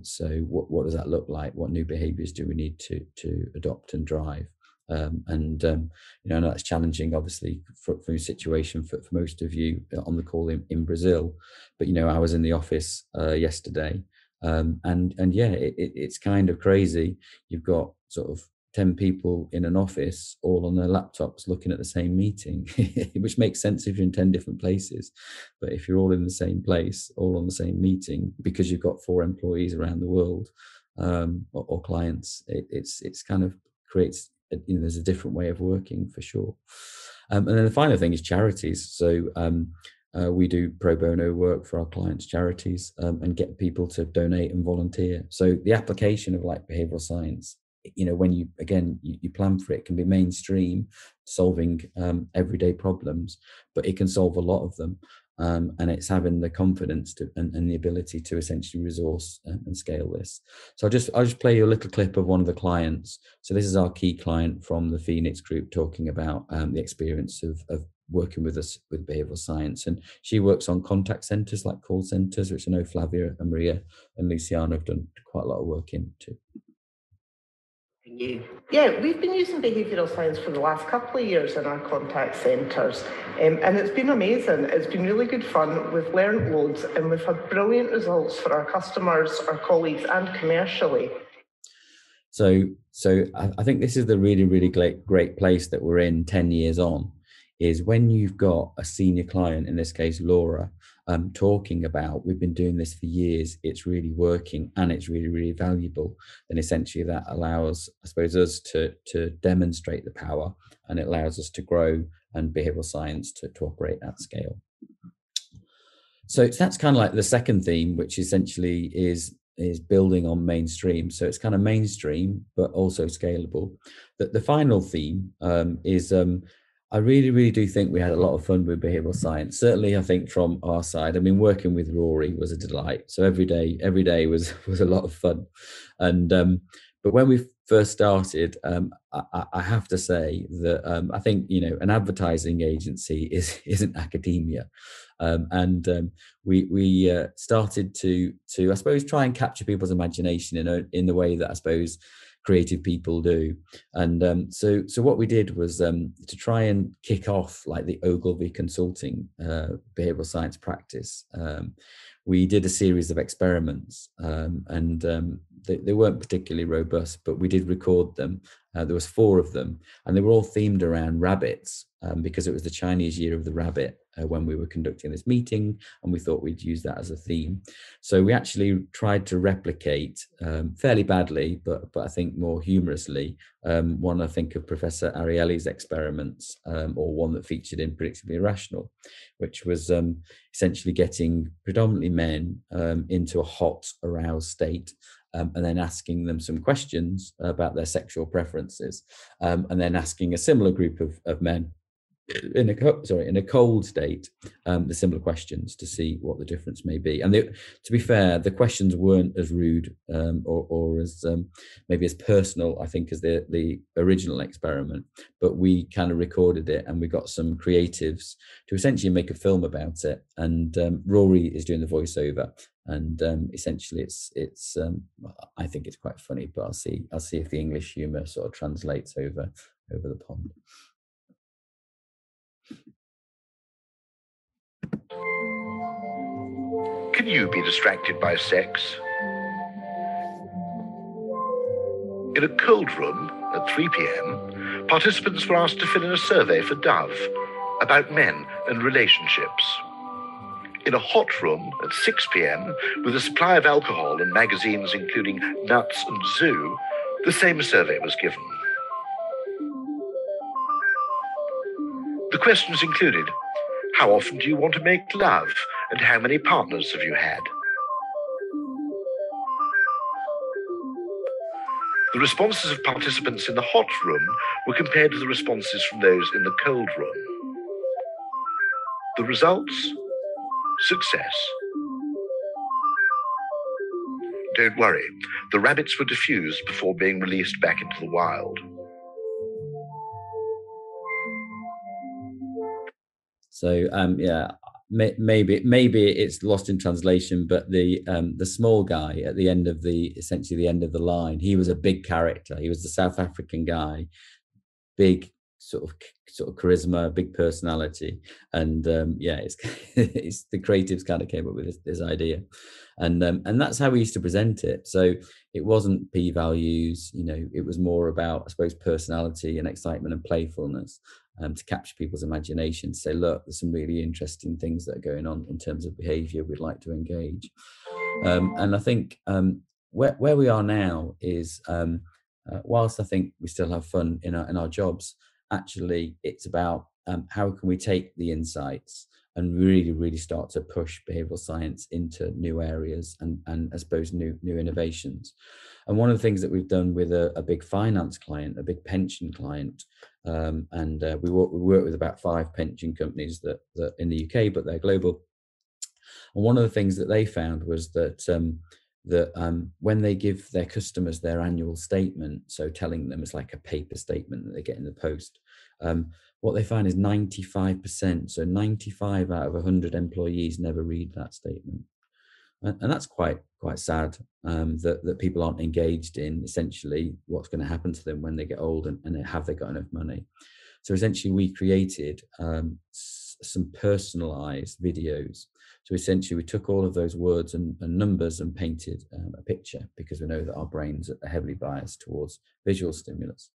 So what does that look like? What new behaviors do we need to adopt and drive? And you know, I know that's challenging, obviously, for a situation for most of you on the call in Brazil. But you know, I was in the office yesterday, and yeah, it's kind of crazy. You've got sort of 10 people in an office all on their laptops looking at the same meeting, which makes sense if you're in 10 different places. But if you're all in the same place, all on the same meeting, because you've got 4 employees around the world, or clients, it's kind of creates, you know, there's a different way of working for sure. And then the final thing is charities. So we do pro bono work for our clients' charities, and get people to donate and volunteer. So the application of like behavioral science, you know, when you plan for it, can be mainstream, solving everyday problems, but it can solve a lot of them, and it's having the confidence to and the ability to essentially resource and scale this. So I'll just play you a little clip of one of the clients. So this is our key client from the Phoenix Group talking about the experience of working with us with behavioral science, and she works on contact centers like call centers, which I know Flavia and Maria and Luciana have done quite a lot of work into. Thank you. Yeah, we've been using behavioural science for the last couple of years in our contact centres, and it's been amazing. It's been really good fun. We've learned loads, and we've had brilliant results for our customers, our colleagues, and commercially. So I think this is the really, really great place that we're in 10 years on, is when you've got a senior client, in this case Laura, talking about, we've been doing this for years, it's really working and it's really, really valuable, then essentially that allows, I suppose, us to demonstrate the power, and it allows us to grow and behavioral science to operate at scale. So that's kind of like the second theme, which essentially is building on mainstream. So it's kind of mainstream, but also scalable. The final theme is I really, really do think we had a lot of fun with behavioral science. Certainly, I think from our side, I mean, working with Rory was a delight. So every day was a lot of fun. And but when we first started, I have to say that I think, you know, an advertising agency isn't academia, and we started to I suppose try and capture people's imagination in the way that I suppose creative people do. And so what we did was to try and kick off like the Ogilvy Consulting behavioral science practice. We did a series of experiments, and they weren't particularly robust, but we did record them. There was 4 of them, and they were all themed around rabbits, because it was the Chinese Year of the Rabbit when we were conducting this meeting, and we thought we'd use that as a theme. So we actually tried to replicate, fairly badly, but I think more humorously, one, I think, of Professor Ariely's experiments, or one that featured in Predictably Irrational, which was essentially getting predominantly men into a hot, aroused state, and then asking them some questions about their sexual preferences, and then asking a similar group of men in a cold state, the similar questions to see what the difference may be. And to be fair, the questions weren't as rude or as maybe as personal, I think, as the original experiment. But we kind of recorded it, and we got some creatives to essentially make a film about it. And Rory is doing the voiceover. And essentially, it's I think it's quite funny, but I'll see if the English humour sort of translates over the pond. Can you be distracted by sex? In a cold room at 3 p.m., participants were asked to fill in a survey for Dove about men and relationships. In a hot room at 6 p.m., with a supply of alcohol and magazines including Nuts and Zoo, the same survey was given. The questions included: how often do you want to make love, and how many partners have you had? The responses of participants in the hot room were compared to the responses from those in the cold room. The results? Success. Don't worry, the rabbits were diffused before being released back into the wild. So yeah, maybe it's lost in translation, but the small guy at the end of essentially the end of the line, he was a big character. He was the South African guy, big sort of charisma, big personality, and yeah, it's the creatives kind of came up with this idea, and that's how we used to present it. So it wasn't p-values, it was more about, I suppose, personality and excitement and playfulness, to capture people's imagination, to say, look, there's some really interesting things that are going on in terms of behavior we'd like to engage. And I think where we are now is, whilst I think we still have fun in our jobs, actually it's about how can we take the insights and really start to push behavioral science into new areas and I suppose new innovations. And one of the things that we've done with a big finance client, a big pension client, and we work with about 5 pension companies that in the UK, but they're global. And one of the things that they found was that when they give their customers their annual statement, so telling them it's like a paper statement that they get in the post, what they find is 95%, so 95 out of 100 employees never read that statement. And that's quite sad, that people aren't engaged in essentially what's going to happen to them when they get old, and have they got enough money. So essentially we created some personalized videos. So essentially we took all of those words and numbers and painted a picture, because we know that our brains are heavily biased towards visual stimulus.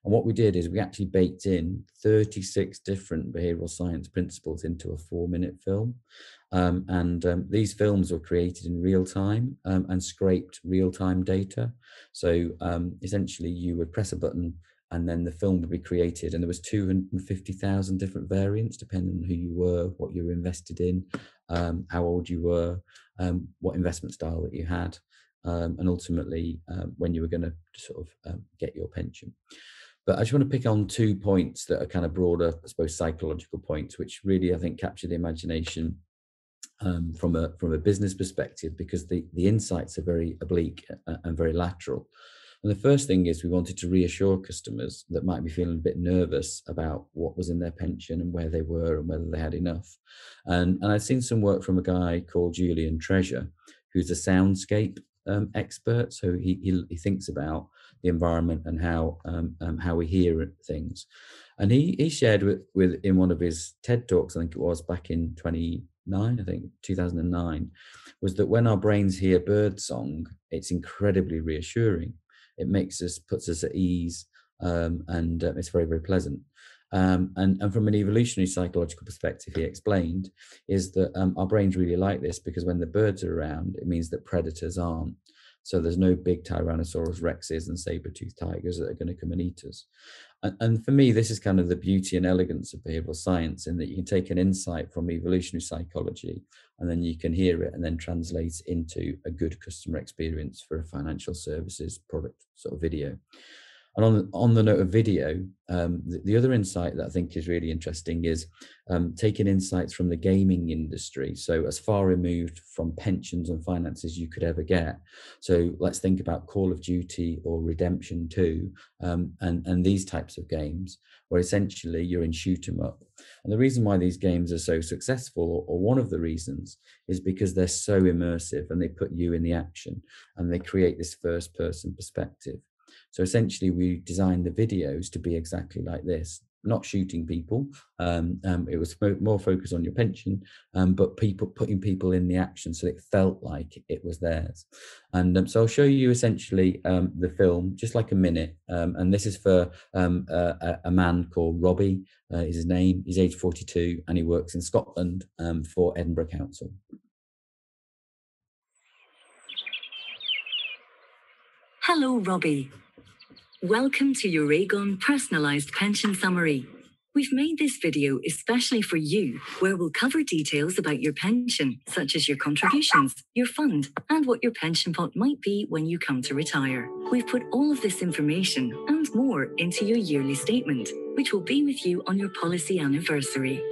And what we did is we actually baked in 36 different behavioral science principles into a 4-minute film. These films were created in real time and scraped real-time data. So essentially you would press a button and then the film would be created, and there was 250,000 different variants depending on who you were, what you were invested in, how old you were, what investment style that you had, and ultimately when you were going to sort of get your pension. But I just want to pick on 2 points that are kind of broader, I suppose, psychological points, which really, I think, capture the imagination from a business perspective, because the insights are very oblique and very lateral. And the first thing is we wanted to reassure customers that might be feeling a bit nervous about what was in their pension and where they were and whether they had enough. And I've seen some work from a guy called Julian Treasure, who's a soundscape expert. So he thinks about the environment and how we hear things. And he shared with in one of his TED Talks, I think it was back in 2009, was that when our brains hear bird song, it's incredibly reassuring. It puts us at ease, and it's very, very pleasant. And from an evolutionary psychological perspective, he explained, is that our brains really like this, because when the birds are around, it means that predators aren't. So there's no big Tyrannosaurus rexes and saber-toothed tigers that are going to come and eat us. And for me, this is kind of the beauty and elegance of behavioral science, in that you can take an insight from evolutionary psychology and then you can hear it and then translate into a good customer experience for a financial services product sort of video. And on the note of video, the other insight that I think is really interesting is taking insights from the gaming industry. So as far removed from pensions and finances you could ever get. So let's think about Call of Duty or Redemption 2 and these types of games, where essentially you're in shoot 'em up. And the reason why these games are so successful, or one of the reasons, is because they're so immersive and they put you in the action and they create this first person perspective. So essentially we designed the videos to be exactly like this, not shooting people. It was more focused on your pension, but putting people in the action so it felt like it was theirs. And so I'll show you essentially the film, just like a minute. And this is for a man called Robbie, is his name. He's age 42 and he works in Scotland for Edinburgh Council. Hello, Robbie. Welcome to your Aegon Personalised Pension Summary. We've made this video especially for you, where we'll cover details about your pension, such as your contributions, your fund, and what your pension pot might be when you come to retire. We've put all of this information and more into your yearly statement, which will be with you on your policy anniversary.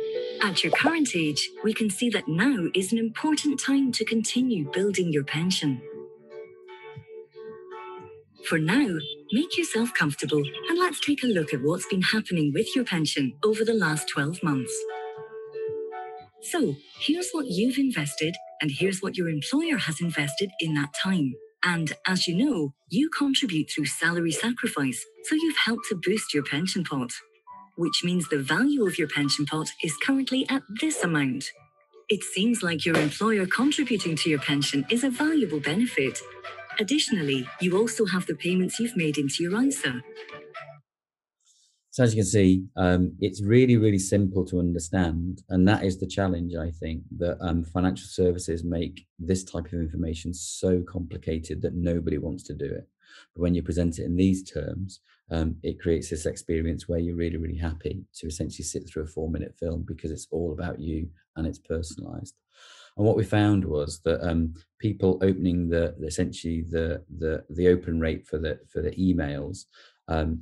At your current age, we can see that now is an important time to continue building your pension. For now, make yourself comfortable and let's take a look at what's been happening with your pension over the last 12 months. So, here's what you've invested and here's what your employer has invested in that time. And as you know, you contribute through salary sacrifice, so you've helped to boost your pension pot. Which means the value of your pension pot is currently at this amount. It seems like your employer contributing to your pension is a valuable benefit. Additionally, you also have the payments you've made into your ISA. So as you can see, it's really, really simple to understand. And that is the challenge, I think, that financial services make this type of information so complicated that nobody wants to do it. But when you present it in these terms, it creates this experience where you're really, really happy to essentially sit through a 4-minute film because it's all about you and it's personalized. And what we found was that people opening essentially the open rate for the emails,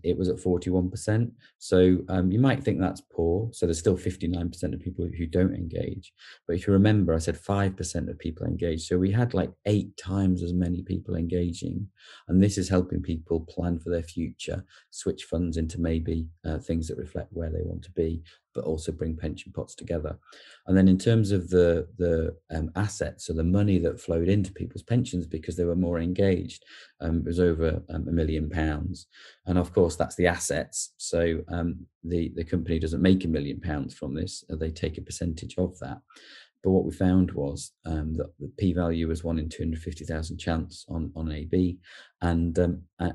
it was at 41%. So you might think that's poor. So there's still 59% of people who don't engage. But if you remember, I said 5% of people engage. So we had like 8 times as many people engaging. And this is helping people plan for their future, switch funds into maybe things that reflect where they want to be, but also bring pension pots together. And then in terms of the assets, so the money that flowed into people's pensions because they were more engaged, it was over £1 million. And of course, that's the assets. So the company doesn't make £1 million from this. They take a percentage of that. But what we found was that the p-value was 1 in 250,000 chance on AB, and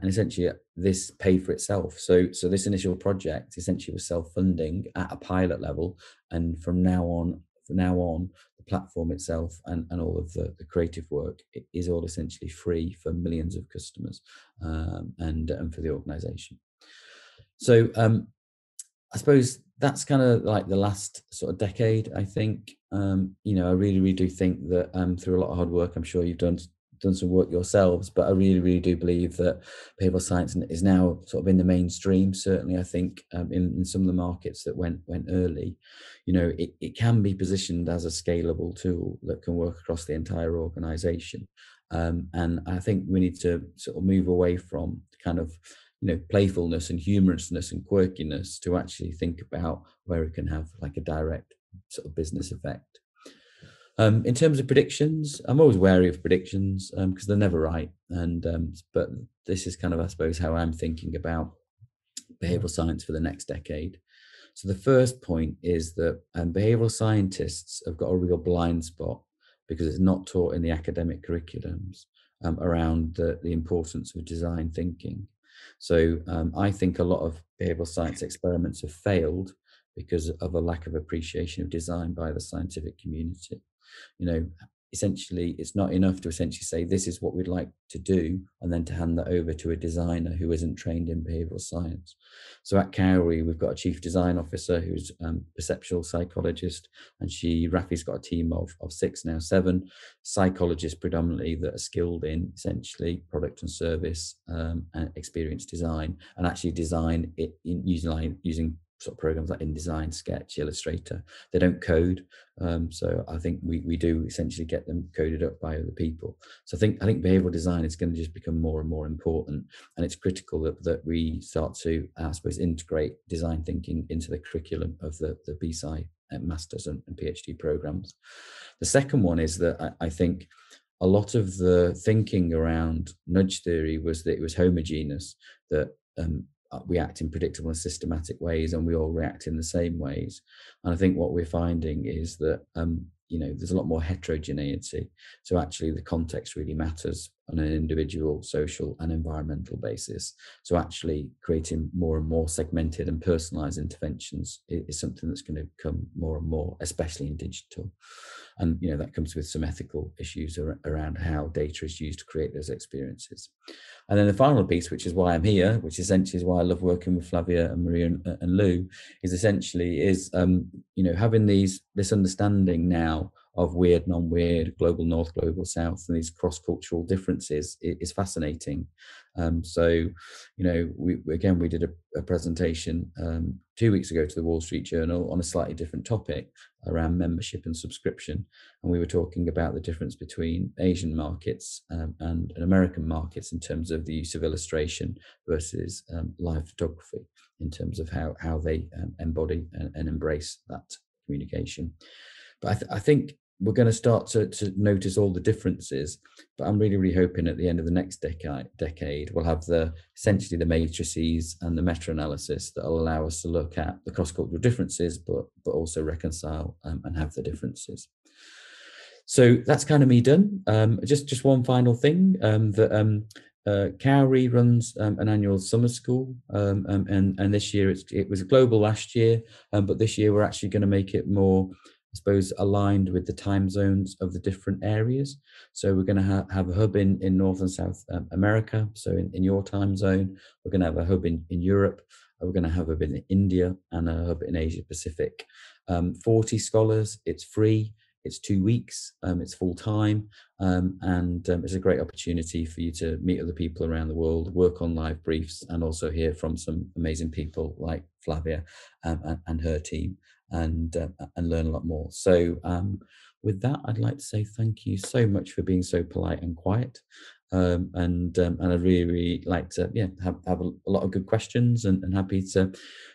essentially this paid for itself. So this initial project essentially was self-funding at a pilot level, and from now on, the platform itself and all of the creative work is all essentially free for millions of customers and for the organisation. So I suppose that's kind of like the last sort of decade, I think. I really do think that through a lot of hard work, I'm sure you've done some work yourselves, but I really do believe that behavioral science is now sort of in the mainstream. Certainly, I think in some of the markets that went early, it can be positioned as a scalable tool that can work across the entire organization. And I think we need to sort of move away from kind of playfulness and humorousness and quirkiness to actually think about where it can have like a direct sort of business effect. In terms of predictions, I'm always wary of predictions because they're never right. But this is kind of, I suppose, how I'm thinking about behavioral science for the next decade. So the first point is that behavioral scientists have got a real blind spot because it's not taught in the academic curriculums around the importance of design thinking. So I think a lot of behavioral science experiments have failed because of a lack of appreciation of design by the scientific community. essentially it's not enough to essentially say this is what we'd like to do and then to hand that over to a designer who isn't trained in behavioral science. So at Cowrie, we've got a chief design officer who's a perceptual psychologist, and Rafi's got a team of 6 now, 7 psychologists predominantly that are skilled in essentially product and service and experience design, and actually design it in using sort of programs like InDesign, Sketch, Illustrator. They don't code, so I think we do essentially get them coded up by other people. So I think behavioral design is going to just become more and more important, and it's critical that we start to, I suppose, integrate design thinking into the curriculum of the BSci masters and PhD programs. The second one is that I think a lot of the thinking around nudge theory was that it was homogeneous, that we act in predictable and systematic ways, and we all react in the same ways. And I think what we're finding is that there's a lot more heterogeneity. So actually the context really matters on an individual, social and environmental basis. So actually creating more and more segmented and personalized interventions is something that's going to come more and more, especially in digital. And that comes with some ethical issues around how data is used to create those experiences. And then the final piece, which is why I'm here, which essentially is why I love working with Flavia and Maria and Lou, is having this understanding now of weird, non-weird, global north, global south, and these cross-cultural differences is fascinating. We did a presentation 2 weeks ago to the Wall Street Journal on a slightly different topic around membership and subscription. And we were talking about the difference between Asian markets and American markets in terms of the use of illustration versus live photography, in terms of how they embody and embrace that communication. But I think we're going to start to notice all the differences, but I'm really, really hoping at the end of the next decade we'll have essentially the matrices and the meta-analysis that will allow us to look at the cross-cultural differences, but also reconcile and have the differences. So that's kind of me done. Just one final thing, Cowrie runs an annual summer school, and this year it was global last year, but this year we're actually going to make it more, I suppose, aligned with the time zones of the different areas. So we're going to have a hub in North and South America. So in your time zone, we're going to have a hub in Europe. We're going to have a hub in India and a hub in Asia Pacific. 40 scholars, it's free. It's 2 weeks, it's full time, and it's a great opportunity for you to meet other people around the world, work on live briefs, and also hear from some amazing people like Flavia and her team, and learn a lot more. So with that, I'd like to say thank you so much for being so polite and quiet. And I'd really like to have a lot of good questions, and happy to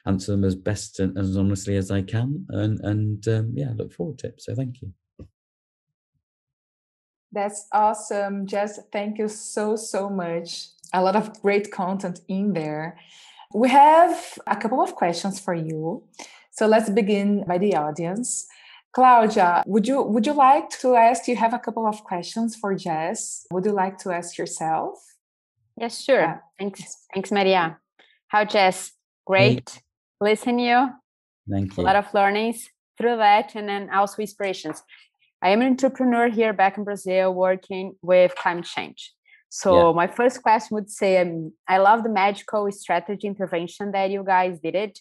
answer them as best and as honestly as I can, and look forward to it. So thank you. That's awesome, Jess. Thank you so much. A lot of great content in there. We have a couple of questions for you. So let's begin by the audience. Claudia, would you like to ask? You have a couple of questions for Jess. Would you like to ask yourself? Yes, sure. Yeah. Thanks, Maria. How, Jess? Great. Hey. Listen you. Thank you. A lot of learnings through that, and then also inspirations. I am an entrepreneur here back in Brazil working with climate change. So my first question would say, I love the magical strategy intervention that you guys did it.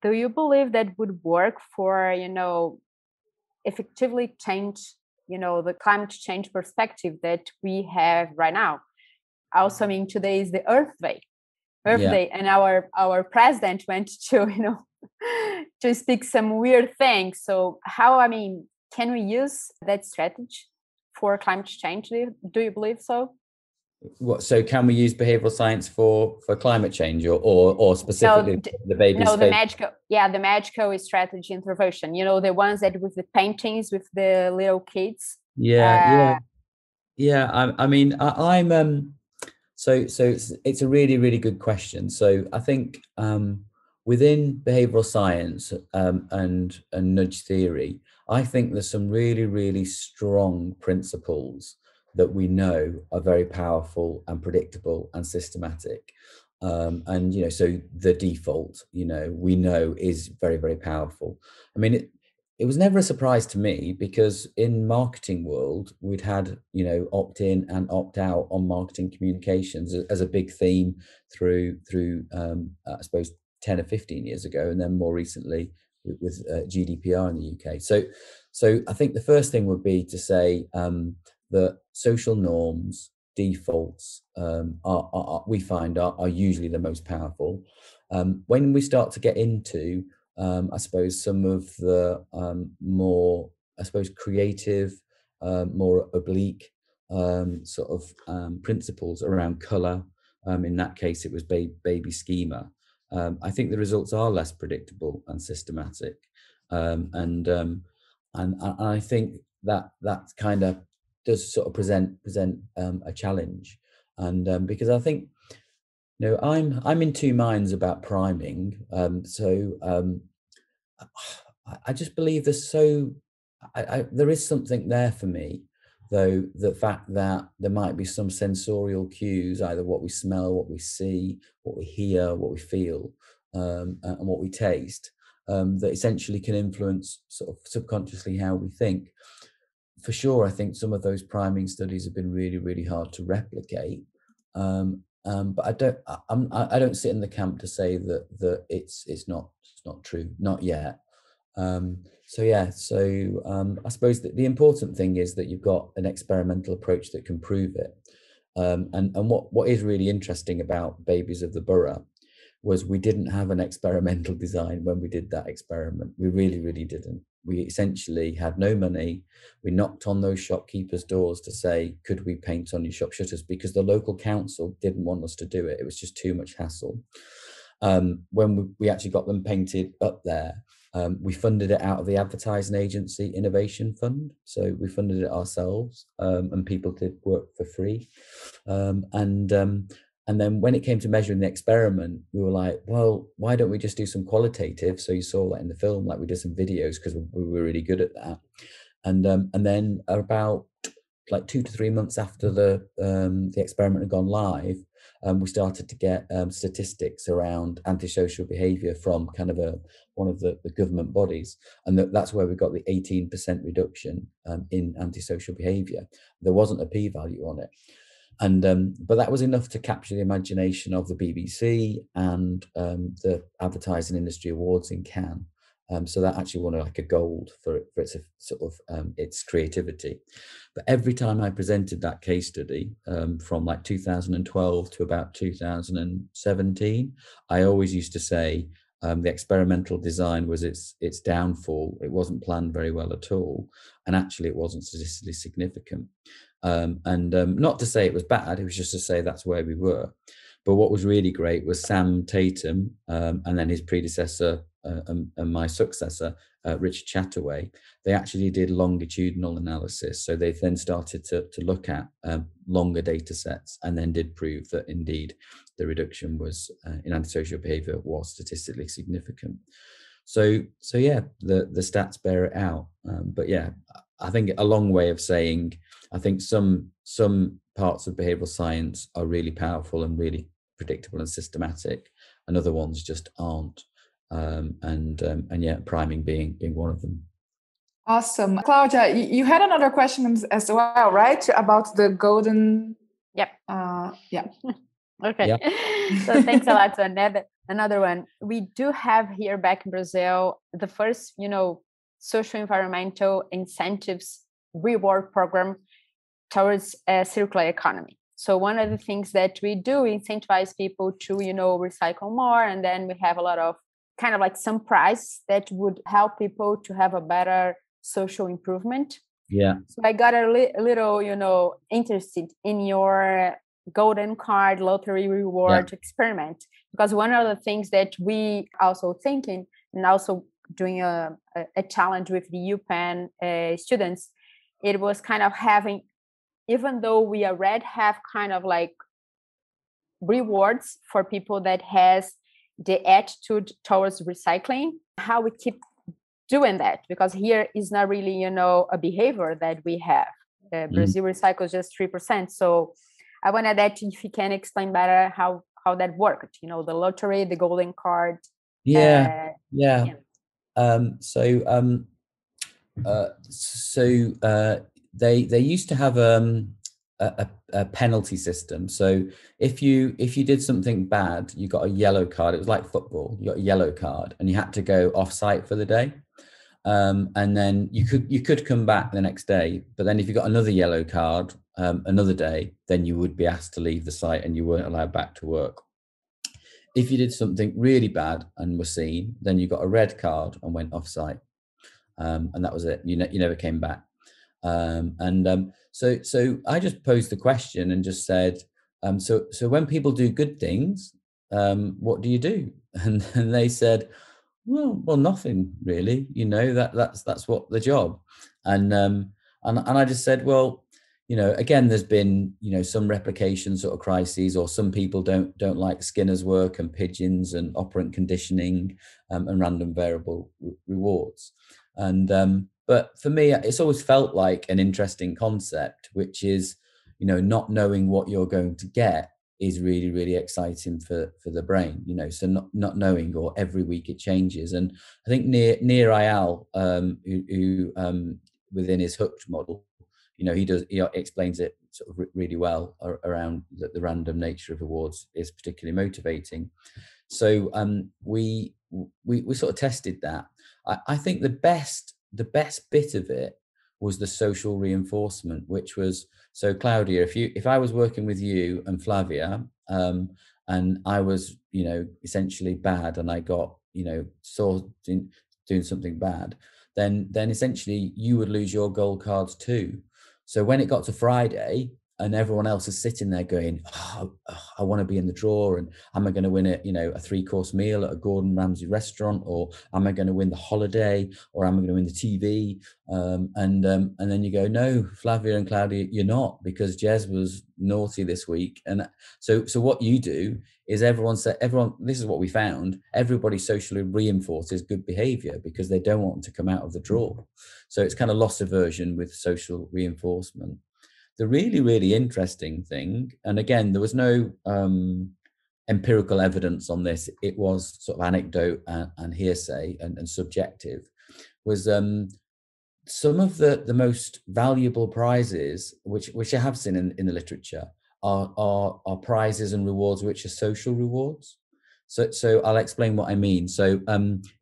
Do you believe that would work for, effectively change, the climate change perspective that we have right now? Also, today is the Earth Day. Day, and our president went to, to speak some weird things. So how, can we use that strategy for climate change? Do you believe so? What? So can we use behavioral science for climate change, or specifically the baby's? No, the magical strategy intervention. The ones that with the paintings with the little kids. So it's a really, really good question. So I think within behavioral science and nudge theory, I think there's some really, really strong principles that we know are very powerful and predictable and systematic. So the default, we know is very, very powerful. it was never a surprise to me, because in marketing world, we'd had, opt in and opt out on marketing communications as a big theme through I suppose 10 or 15 years ago, and then more recently with GDPR in the UK. So I think the first thing would be to say that social norms, defaults we find are usually the most powerful. When we start to get into I suppose some of the more, I suppose, creative, more oblique sort of principles around colour. In that case, it was baby schema. I think the results are less predictable and systematic, and I think that kind of does sort of present a challenge, and because I think. I'm in two minds about priming. I just believe there is something there for me, though, the fact that there might be some sensorial cues, either what we smell, what we see, what we hear, what we feel, and what we taste, that essentially can influence sort of subconsciously how we think. For sure, I think some of those priming studies have been really, really hard to replicate. But I don't sit in the camp to say that it's not true, not yet. I suppose that the important thing is that you've got an experimental approach that can prove it. And what is really interesting about Babies of the Borough was we didn't have an experimental design when we did that experiment. We really, really didn't. We essentially had no money. We knocked on those shopkeepers' doors to say, could we paint on your shop shutters? Because the local council didn't want us to do it. It was just too much hassle. When we actually got them painted up there, we funded it out of the advertising agency Innovation Fund. So we funded it ourselves, and people did work for free. And then when it came to measuring the experiment, we were like, well, why don't we just do some qualitative? So you saw that in the film, like we did some videos because we were really good at that. And then about like 2 to 3 months after the experiment had gone live, we started to get statistics around antisocial behaviour from kind of one of the government bodies, and that's where we got the 18% reduction in antisocial behaviour. There wasn't a p-value on it. And but that was enough to capture the imagination of the BBC and the Advertising Industry Awards in Cannes. So that actually won like a gold for its sort of its creativity. But every time I presented that case study from like 2012 to about 2017, I always used to say the experimental design was its downfall. It wasn't planned very well at all, and actually it wasn't statistically significant. Not to say it was bad, it was just to say that's where we were. But what was really great was Sam Tatum and then his predecessor and my successor, Richard Chataway. They actually did longitudinal analysis. So they then started to look at longer data sets, and then did prove that indeed the reduction was in antisocial behavior was statistically significant. So yeah, the stats bear it out. But yeah, I think a long way of saying, I think some parts of behavioral science are really powerful and really predictable and systematic, and other ones just aren't. And yeah, priming being one of them. Awesome. Claudia, you had another question as well, right? About the golden. Yep. Yeah. Okay. Yep. So thanks a lot. So another one. We do have here back in Brazil the first, social environmental incentives reward program towards a circular economy. So one of the things that we do incentivize people to, recycle more, and then we have a lot of kind of like some prize that would help people to have a better social improvement. Yeah. So I got a little, interested in your golden card lottery reward experiment, because one of the things that we also thinking and also doing a challenge with the UPenn students, it was kind of having, even though we already have kind of like rewards for people that has the attitude towards recycling, how we keep doing that, because here is not really, a behavior that we have. Brazil recycles just 3%. So I wanted that if you can explain better how that worked, the lottery, the golden card. They used to have a penalty system. So if you did something bad, you got a yellow card. It was like football. You got a yellow card, and you had to go off site for the day. And then you could come back the next day. But then if you got another yellow card another day, then you would be asked to leave the site, and you weren't allowed back to work. If you did something really bad and were seen, then you got a red card and went off site. And that was it. You never came back. So I just posed the question and just said, so when people do good things, what do you do? And they said, well, nothing really. That's what the job. And I just said, well, again, there's been some replication sort of crises, or some people don't like Skinner's work and pigeons and operant conditioning and random variable rewards. And but for me, it's always felt like an interesting concept, which is, not knowing what you're going to get is really, really exciting for the brain, so not knowing, or every week it changes. And I think Nir Eyal, who within his hooked model, he explains it sort of really well around that the random nature of rewards is particularly motivating. So we sort of tested that. I think the best bit of it was the social reinforcement, which was, so Claudia, if I was working with you and Flavia, and I was, essentially bad, and I got, saw doing something bad, then essentially you would lose your gold cards too. So when it got to Friday, and everyone else is sitting there going, I want to be in the draw, and am I going to win a 3-course meal at a Gordon Ramsay restaurant, or am I going to win the holiday, or am I going to win the TV? And then you go, no, Flavia and Claudia, you're not, because Jez was naughty this week. And so what you do is everyone, this is what we found, everybody socially reinforces good behavior because they don't want to come out of the draw. So it's kind of loss aversion with social reinforcement. The really, really interesting thing, and again, there was no empirical evidence on this, it was sort of anecdote and hearsay and subjective, was some of the most valuable prizes, which I have seen in the literature, are prizes and rewards which are social rewards. So I'll explain what I mean. So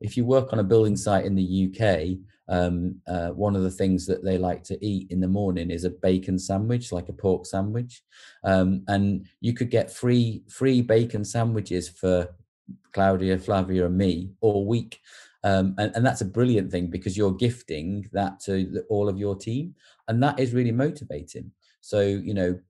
if you work on a building site in the UK, one of the things that they like to eat in the morning is a bacon sandwich, like a pork sandwich, and you could get free bacon sandwiches for Claudia, Flavia, and me all week. And that's a brilliant thing, because you're gifting that to all of your team, and that is really motivating. So,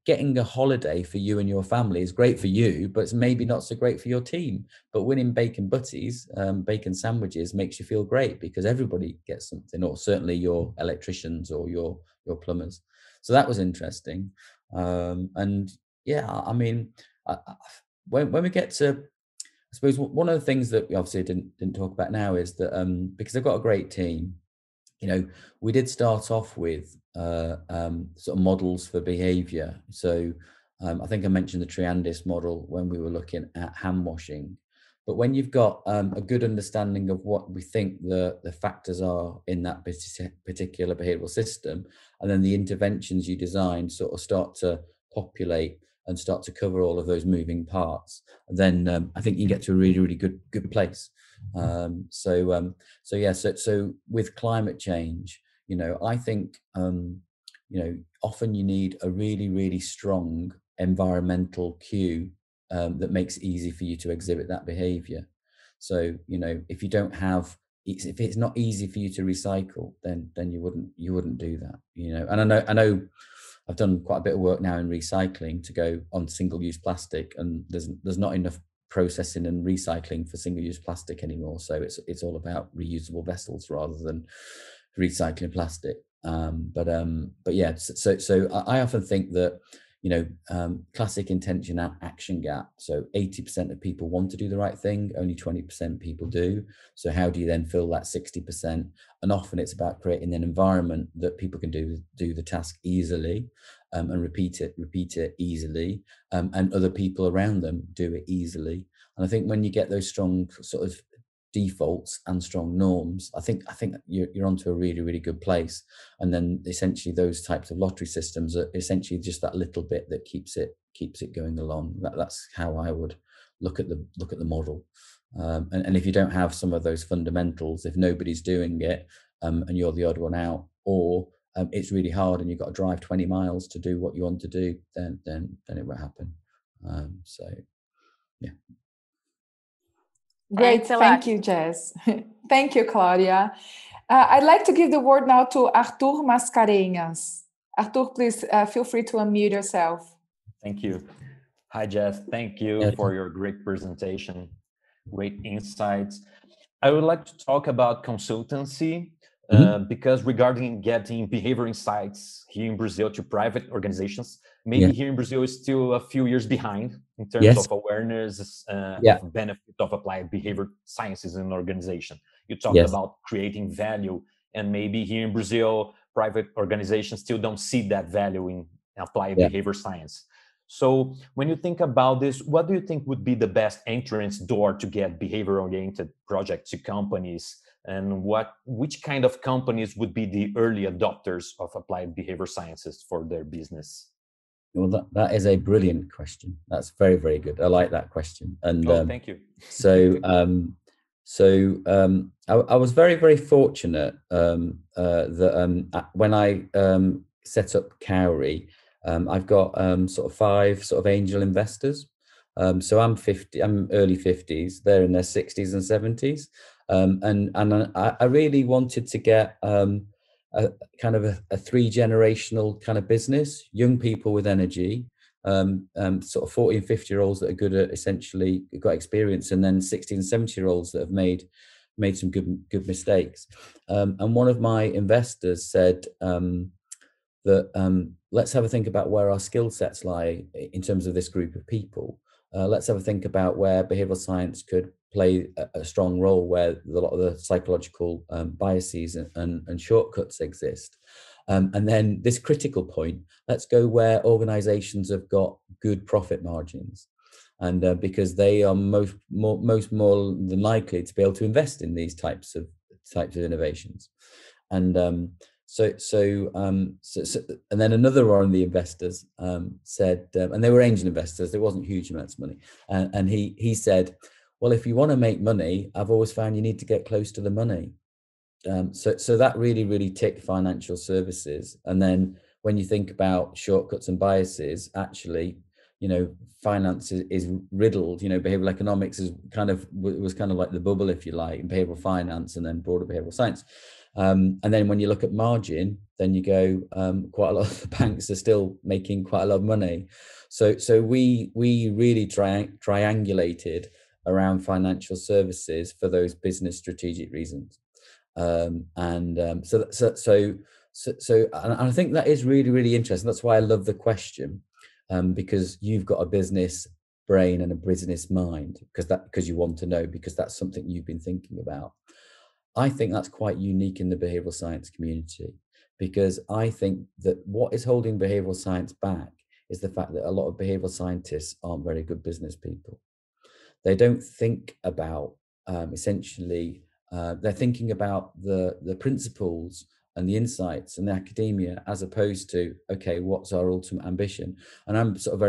getting a holiday for you and your family is great for you, but it's maybe not so great for your team. But winning bacon butties, bacon sandwiches, makes you feel great because everybody gets something, or certainly your electricians or your plumbers. So that was interesting. And yeah, I mean, when we get to, I suppose one of the things that we obviously didn't talk about now is that because I've got a great team, we did start off with sort of models for behavior. So I think I mentioned the Triandis model when we were looking at hand washing. But when you've got a good understanding of what we think the factors are in that particular behavioral system, and then the interventions you design sort of start to populate and start to cover all of those moving parts, then I think you get to a really, really good place. So with climate change, I think often you need a really, really strong environmental cue that makes it easy for you to exhibit that behavior. So if you don't have, if it's not easy for you to recycle, then you wouldn't do that. And I know I've done quite a bit of work now in recycling to go on single-use plastic, and there's not enough processing and recycling for single-use plastic anymore. So it's all about reusable vessels rather than recycling plastic. But yeah, so I often think that classic intention action gap. So 80% of people want to do the right thing, only 20% people do. So how do you then fill that 60%? And often it's about creating an environment that people can do the task easily, and repeat it easily, and other people around them do it easily. And I think when you get those strong sort of defaults and strong norms, I think you're onto a really, really good place. And then essentially those types of lottery systems are essentially just that little bit that keeps it going along. That's how I would look at the model. And if you don't have some of those fundamentals, if nobody's doing it, and you're the odd one out, or it's really hard and you've got to drive 20 miles to do what you want to do, then it won't happen. So yeah. Great, thank you, Jess. Thank you, Claudia. I'd like to give the word now to Arthur Mascarenhas. Arthur, please feel free to unmute yourself. Thank you. Hi, Jess. Thank you for your great presentation, great insights. I would like to talk about consultancy, because regarding getting behavior insights here in Brazil to private organizations, maybe here in Brazil is still a few years behind in terms of awareness of benefit of applied behavior sciences in an organization. You talked about creating value, and maybe here in Brazil, private organizations still don't see that value in applied behavior science. So when you think about this, what do you think would be the best entrance door to get behavior-oriented projects to companies? And which kind of companies would be the early adopters of applied behavior sciences for their business? Well, that is a brilliant question. That's very, very good. I like that question. And thank you. I was very, very fortunate that when I set up Cowrie, I've got sort of 5 sort of angel investors. So I'm early 50s, they're in their 60s and 70s. And I really wanted to get a kind of a 3-generational kind of business, young people with energy, sort of 40 and 50-year-olds that are good at essentially got experience, and then 60 and 70-year-olds that have made some good mistakes. And one of my investors said that let's have a think about where our skill sets lie in terms of this group of people. Let's have a think about where behavioral science could play a strong role, where a lot of the psychological biases and shortcuts exist. And then this critical point, let's go where organizations have got good profit margins. And because they are most more than likely to be able to invest in these types of innovations. And so and then another one of the investors said, and they were angel investors, there wasn't huge amounts of money, and he said, well, if you want to make money, I've always found you need to get close to the money. So that really ticked financial services. And then when you think about shortcuts and biases, actually, finance is riddled. Behavioral economics was kind of like the bubble, if you like, in behavioral finance, and then broader behavioral science. And then when you look at margin, then you go, quite a lot of the banks are still making quite a lot of money. So we really triangulated around financial services for those business strategic reasons. So and I think that is really interesting. That's why I love the question, because you've got a business brain and a business mind, because you want to know, because that's something you've been thinking about. I think that's quite unique in the behavioral science community, because I think that what is holding behavioral science back is the fact that a lot of behavioral scientists aren't very good business people. They don't think about essentially, they're thinking about the principles and the insights and the academia, as opposed to, okay, what's our ultimate ambition? And I'm sort of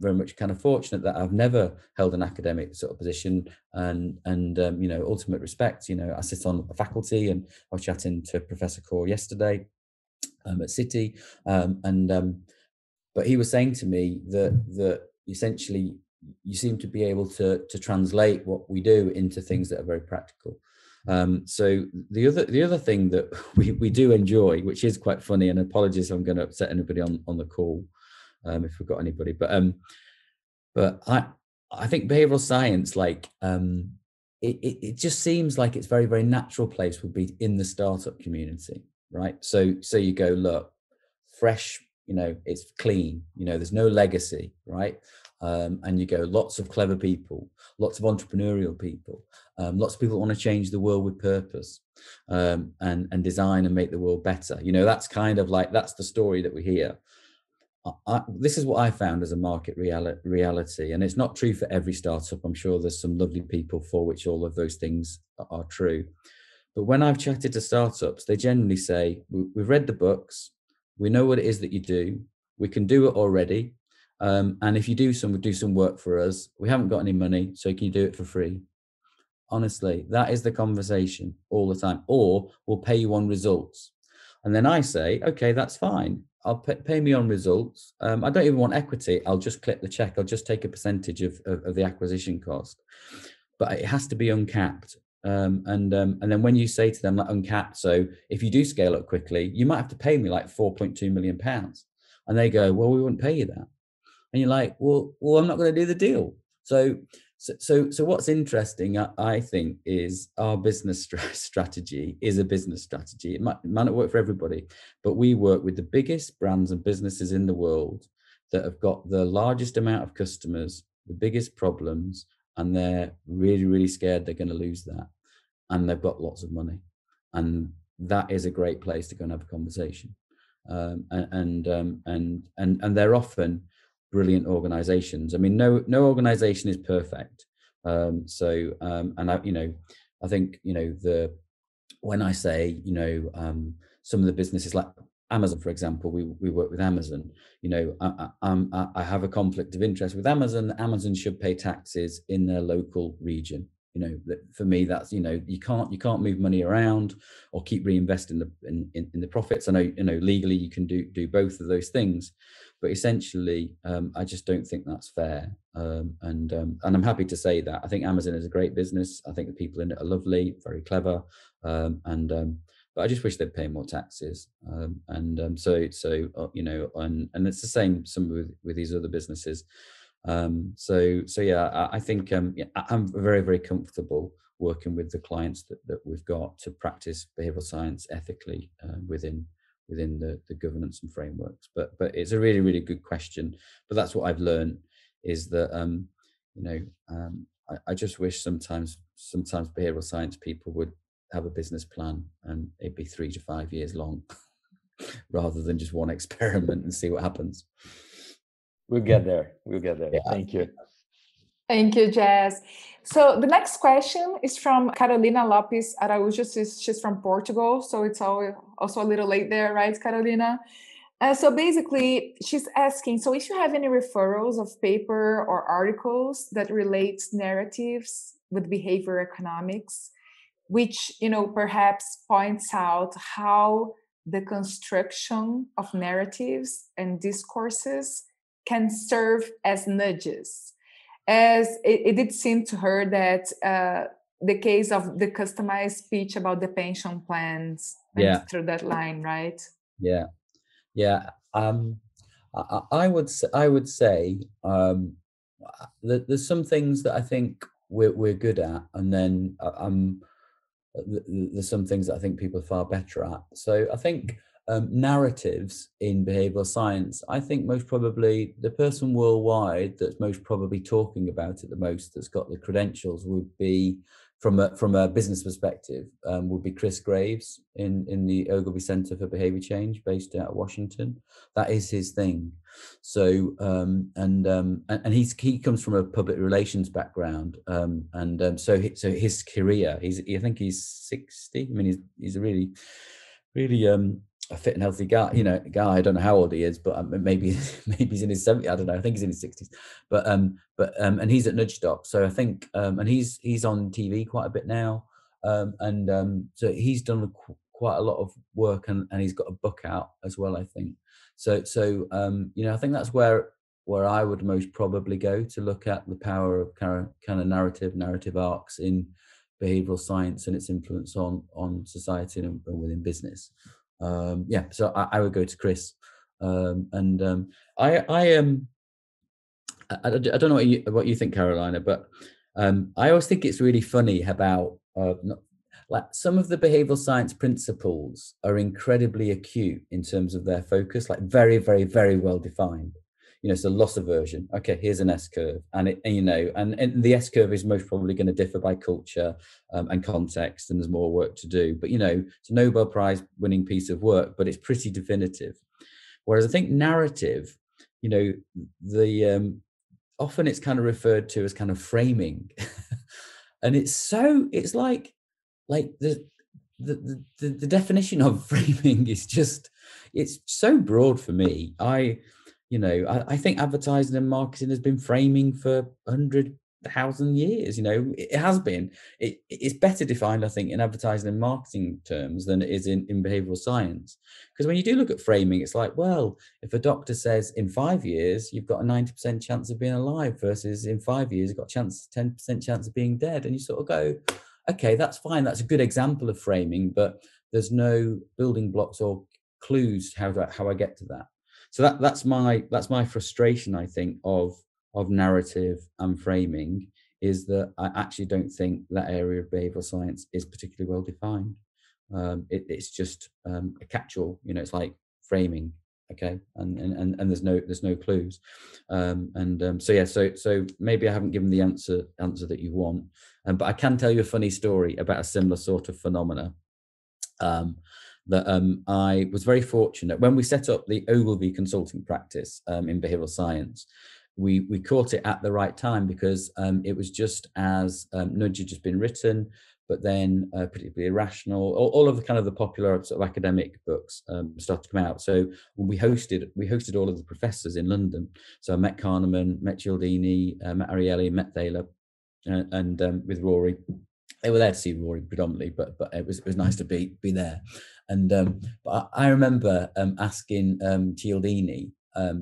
very much kind of fortunate that I've never held an academic sort of position, and ultimate respect, I sit on a faculty, and I was chatting to Professor Kaur yesterday at City, but he was saying to me that essentially you seem to be able to translate what we do into things that are very practical. So the other thing that we do enjoy, which is quite funny, and apologies, I'm going to upset anybody on the call, if we've got anybody, but I think behavioral science, like, it just seems like it's very natural place would be in the startup community, right? So you go, look, fresh, it's clean, there's no legacy, right? And you go, lots of clever people, lots of entrepreneurial people, lots of people want to change the world with purpose, and design and make the world better. That's kind of like, that's the story that we hear. this is what I found as a market reality, and it's not true for every startup. I'm sure there's some lovely people for which all of those things are true. But when I've chatted to startups, they generally say, we've read the books, we know what it is that you do, we can do it already. And if you do some work for us, we haven't got any money, so can you do it for free? Honestly, that is the conversation all the time. Or we'll pay you on results. And then I say, okay, that's fine. I'll pay me on results. I don't even want equity. I'll just clip the check. I'll just take a percentage of the acquisition cost. But it has to be uncapped. And then when you say to them like uncapped, so if you do scale up quickly, you might have to pay me like £4.2 million. And they go, well, we wouldn't pay you that. And you're like, well, I'm not going to do the deal. So what's interesting, I think, is our business strategy is a business strategy. It might not work for everybody, but we work with the biggest brands and businesses in the world that have got the largest amount of customers, the biggest problems, and they're really, really scared they're going to lose that. And they've got lots of money. And that is a great place to go and have a conversation. And they're often brilliant organizations. I mean, no organization is perfect. And I think, when I say, some of the businesses like Amazon, for example, we work with Amazon, I have a conflict of interest with Amazon. Amazon should pay taxes in their local region. For me, that's, you can't move money around or keep reinvesting in the profits. I know, legally you can do both of those things, but essentially, I just don't think that's fair. And I'm happy to say that I think Amazon is a great business. I think the people in it are lovely, very clever, but I just wish they'd pay more taxes. And it's the same with these other businesses. I think I'm very, very comfortable working with the clients that we've got to practice behavioral science ethically within the governance and frameworks. But it's a really, really good question. But that's what I've learned is that I just wish sometimes behavioral science people would have a business plan and it'd be 3 to 5 years long rather than just one experiment and see what happens. We'll get there. Yeah. Thank you. Thank you, Jess. So the next question is from Carolina Lopes Araújo. She's from Portugal, so it's also a little late there, right, Carolina? So basically, she's asking, so if you have any referrals of paper or articles that relates narratives with behavior economics, which, perhaps points out how the construction of narratives and discourses can serve as nudges. As it did seem to her that the case of the customized speech about the pension plans went through that line, right? Yeah. I would say that there's some things that I think we're good at, and then there's some things that I think people are far better at. So I think narratives in behavioral science, I think most probably the person worldwide that's most probably talking about it the most, that's got the credentials, would be from a business perspective, would be Chris Graves in the Ogilvy Center for Behavior Change, based out of Washington. That is his thing. So and he comes from a public relations background, so his career, I think he's 60. I mean, he's a really a fit and healthy guy. I don't know how old he is, but maybe he's in his 70s. I don't know. I think he's in his 60s. But and he's at Nudge Doc. So I think and he's on TV quite a bit now. So he's done quite a lot of work, and he's got a book out as well, I think. So I think that's where I would most probably go to look at the power of kind of narrative arcs in behavioral science and its influence on society and within business. So I would go to Chris, I don't know what you think, Carolina, but I always think it's really funny about like some of the behavioral science principles are incredibly acute in terms of their focus, like very, very, very well defined. So loss aversion. Okay, here's an S curve, and and the S curve is most probably going to differ by culture and context, and there's more work to do. But it's a Nobel Prize winning piece of work, but it's pretty definitive. Whereas I think narrative, the often it's kind of referred to as kind of framing, and it's like the definition of framing is just, it's so broad for me. I think advertising and marketing has been framing for 100,000 years. It has been. It's better defined, I think, in advertising and marketing terms than it is in behavioral science. Because when you do look at framing, it's like, well, if a doctor says in 5 years you've got a 90% chance of being alive versus in 5 years you've got a 10% chance of being dead, and you sort of go, okay, that's fine. That's a good example of framing, but there's no building blocks or clues how I get to that. So that's my frustration, I think, of narrative and framing, is that I actually don't think that area of behavioral science is particularly well defined. It's just a catch-all. It's like framing, okay, and there's no clues, so maybe I haven't given the answer that you want, but I can tell you a funny story about a similar sort of phenomena. That I was very fortunate when we set up the Ogilvy consulting practice in behavioral science. We caught it at the right time, because it was just as Nudge had just been written, but then particularly Irrational, all of the kind of the popular sort of academic books started to come out. So when we hosted all of the professors in London. So I met Kahneman, met Cialdini, met Ariely, met Thaler, and with Rory. They were there to see Rory predominantly, but it was nice to be there. And but I remember asking Cialdini,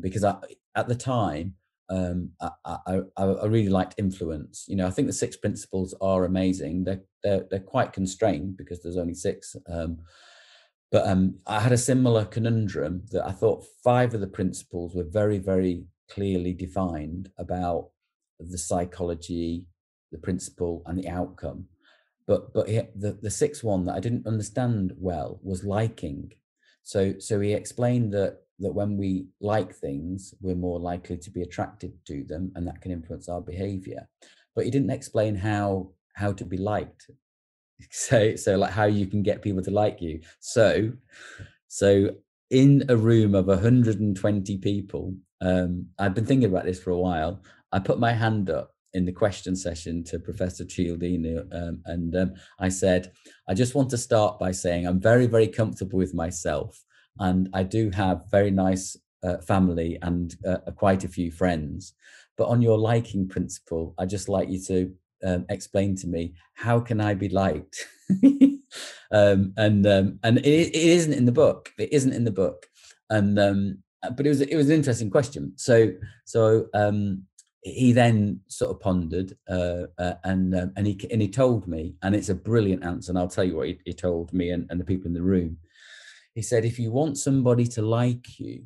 because at the time I really liked influence. I think the 6 principles are amazing. They're quite constrained because there's only 6. But I had a similar conundrum, that I thought 5 of the principles were very, very clearly defined about the psychology, the principle, and the outcome. But the 6th one that I didn't understand well was liking. So he explained that when we like things, we're more likely to be attracted to them, and that can influence our behavior. But he didn't explain how to be liked. So like how you can get people to like you. So in a room of 120 people, I've been thinking about this for a while. I put my hand up in the question session to Professor Cialdini, and I said, I just want to start by saying I'm very, very comfortable with myself, and I do have very nice family and quite a few friends. But on your liking principle, I'd just like you to explain to me, how can I be liked? And it isn't in the book. It isn't in the book. And but it was an interesting question. So he then sort of pondered, and he told me, and it's a brilliant answer, and I'll tell you what he told me and the people in the room. He said, if you want somebody to like you,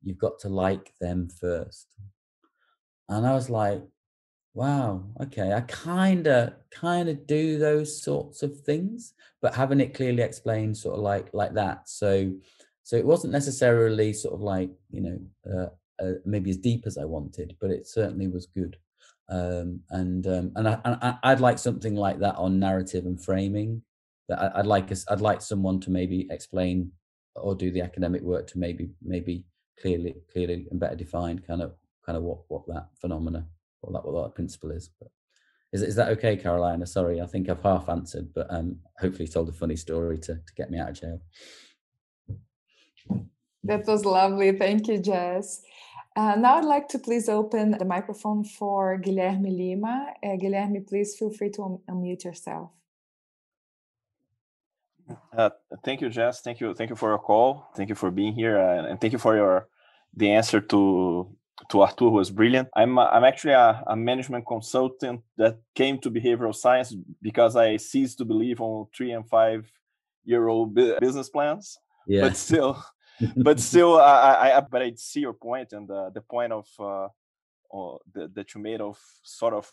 you've got to like them first. And I was like, wow, okay, I kind of do those sorts of things, but having it clearly explained sort of like that. So it wasn't necessarily sort of like, maybe as deep as I wanted, but it certainly was good. And I'd like something like that on narrative and framing. That I'd like someone to maybe explain or do the academic work to maybe clearly and better defined kind of what that phenomena, what that principle is. But is that okay, Carolina? Sorry, I think I've half answered, but hopefully told a funny story to get me out of jail. That was lovely. Thank you, Jess. Now I'd like to please open the microphone for Guilherme Lima. Guilherme, please feel free to unmute yourself. Thank you, Jess. Thank you for your call. Thank you for being here, and thank you for the answer to Arthur, who was brilliant. I'm actually a management consultant that came to behavioral science because I ceased to believe on 3- and 5-year-old business plans. Yeah. But still, I see your point, and the point of that you made of sort of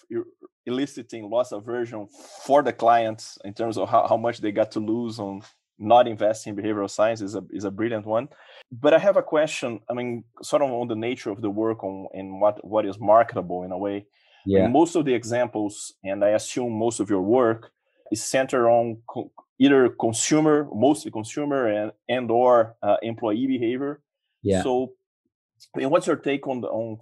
eliciting loss aversion for the clients in terms of how much they got to lose on not investing in behavioral science is a brilliant one. But I have a question, sort of on the nature of the work and what is marketable in a way. Yeah. Most of the examples, and I assume most of your work, is centered on either mostly consumer and or employee behavior. Yeah. So And what's your take on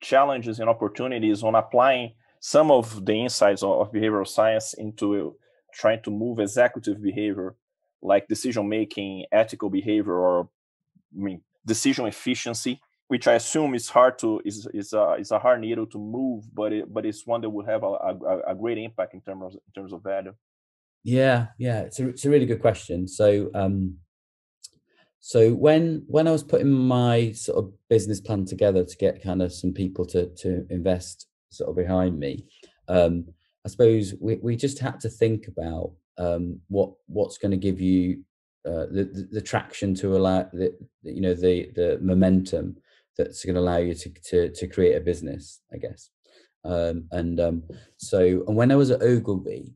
challenges and opportunities on applying some of the insights of behavioral science into trying to move executive behavior, like decision making, ethical behavior, or decision efficiency, which I assume is a hard needle to move, but it's one that would have a great impact in terms of value. Yeah, it's a really good question. So when I was putting my sort of business plan together to get kind of some people to invest sort of behind me, I suppose we just had to think about what's going to give you the traction to allow the momentum that's going to allow you to create a business, I guess. So when I was at Ogilvy,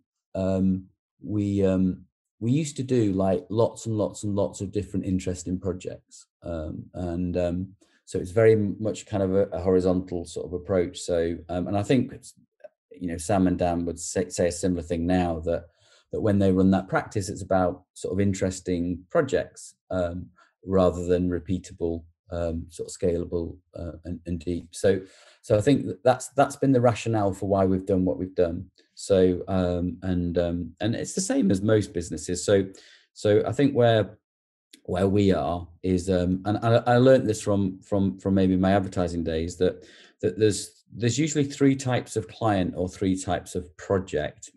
we used to do like lots and lots and lots of different interesting projects. So it's very much kind of a horizontal sort of approach. So, and I think, Sam and Dan would say a similar thing now, that when they run that practice, it's about sort of interesting projects rather than repeatable, sort of scalable and deep. So I think that's been the rationale for why we've done what we've done. So and it's the same as most businesses. So I think where we are is and I learned this from maybe my advertising days, that there's usually three types of client or three types of project,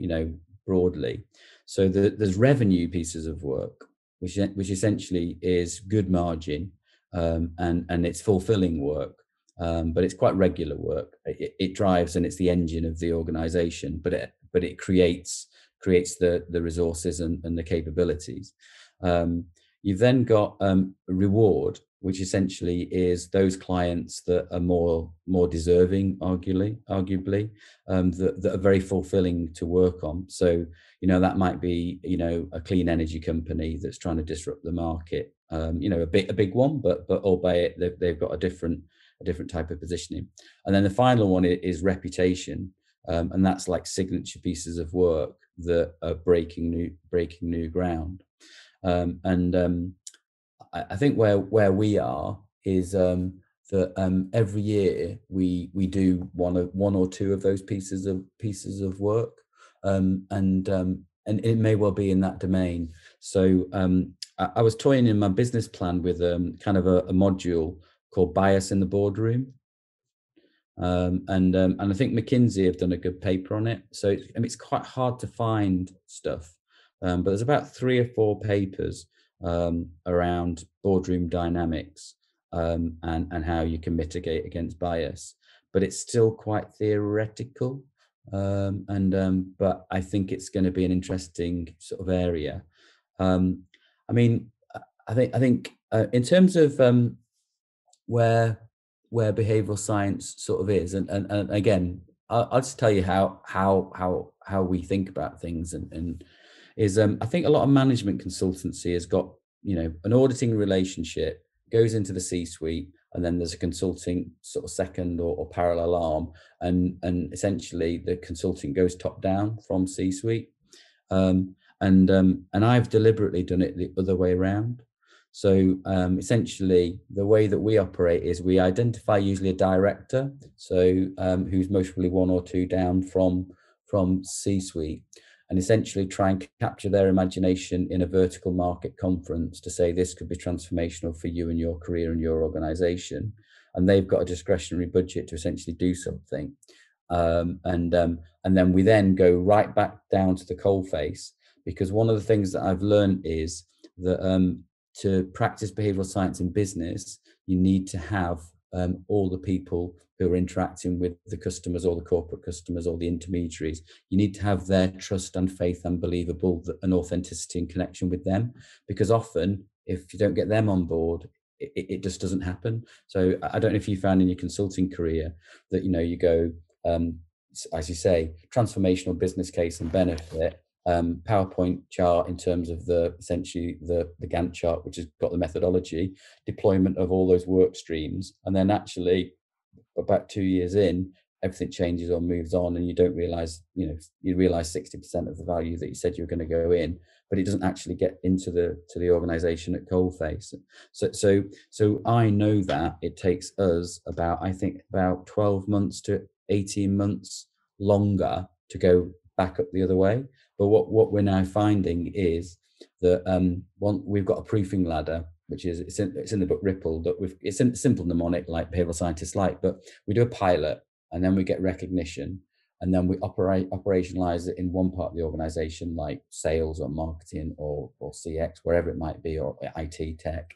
broadly. So there's revenue pieces of work, which essentially is good margin, and it's fulfilling work, but it's quite regular work. It drives, and it's the engine of the organization, but it creates the resources and the capabilities. You've then got reward, which essentially is those clients that are more deserving, arguably, that are very fulfilling to work on. So that might be a clean energy company that's trying to disrupt the market, a big one, but albeit they've got a different type of positioning. And then the final one is reputation, and that's like signature pieces of work that are breaking new ground. I think where we are is that every year we do one or two of those pieces of work, and it may well be in that domain. So I was toying in my business plan with kind of a module called bias in the boardroom. And I think McKinsey have done a good paper on it. So it's quite hard to find stuff, but there's about 3 or 4 papers around boardroom dynamics, and how you can mitigate against bias. But it's still quite theoretical, but I think it's going to be an interesting sort of area. I think in terms of where behavioral science sort of is, and again, I'll just tell you how we think about things, and is I think a lot of management consultancy has got an auditing relationship, goes into the C-suite, and then there's a consulting sort of second or parallel arm, and essentially the consulting goes top down from C-suite, and I've deliberately done it the other way around. So essentially, the way that we operate is we identify usually a director, so who's most probably 1 or 2 down from C-suite, and essentially try and capture their imagination in a vertical market conference to say this could be transformational for you and your career and your organization. And they've got a discretionary budget to essentially do something. And then we then go right back down to the coalface, because one of the things that I've learned is that to practice behavioral science in business, you need to have all the people who are interacting with the customers or the corporate customers or the intermediaries. You need to have their trust and faith and believable and authenticity and connection with them, because often if you don't get them on board, it just doesn't happen. So I don't know if you found in your consulting career that you go, as you say, transformational business case and benefit, PowerPoint chart in terms of essentially the Gantt chart, which has got the methodology, deployment of all those work streams, and then actually about 2 years in, everything changes or moves on, and you don't realize, you realize 60% of the value that you said you were going to go in, but it doesn't actually get into the organization at coalface. So I know that it takes us about 12 months to 18 months longer to go back up the other way. But what we're now finding is that we've got a proofing ladder, which is it's in the book Ripple, that it's a simple mnemonic like behavioral scientists like, but we do a pilot and then we get recognition, and then we operationalize it in one part of the organization, like sales or marketing or CX, wherever it might be, or IT tech.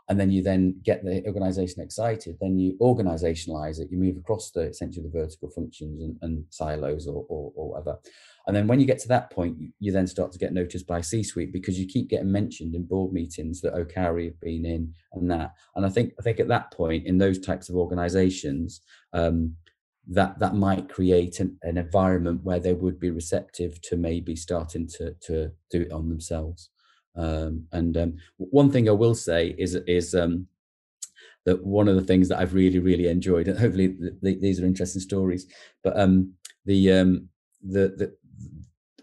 And then you then get the organization excited, then you organizationalize it, you move across essentially the vertical functions and silos or whatever. And then when you get to that point, you then start to get noticed by C-suite, because you keep getting mentioned in board meetings that O'Carry have been in and that. And I think at that point, in those types of organizations, that might create an environment where they would be receptive to maybe starting to do it on themselves. One thing I will say is that one of the things that I've really enjoyed, and hopefully these are interesting stories, but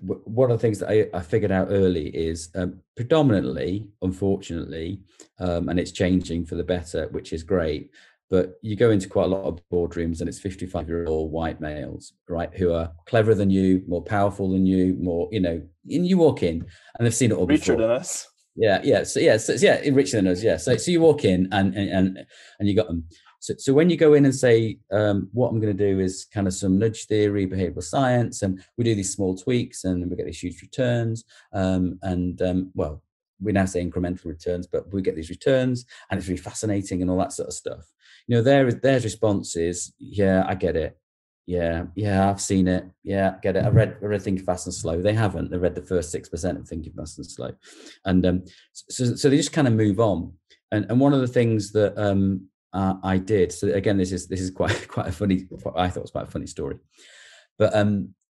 one of the things that I figured out early is predominantly, unfortunately, and it's changing for the better, which is great. But you go into quite a lot of boardrooms and it's 55-year-old white males, right, who are cleverer than you, more powerful than you, more, and you walk in and they've seen it all before. Richer than us. Yeah, richer than us. Yeah. So you walk in and you got them. So when you go in and say, what I'm going to do is kind of some nudge theory, behavioral science, and we do these small tweaks and we get these huge returns. Well, we now say incremental returns, but we get these returns and it's really fascinating and all that sort of stuff. Their response is, yeah, I get it. Yeah, I've seen it. Yeah, get it. I read Think Fast and Slow. They haven't. They read the first 6% of Thinking Fast and Slow. And so they just kind of move on. And one of the things that I did, so again, this is quite a funny, I thought it was quite a funny story. But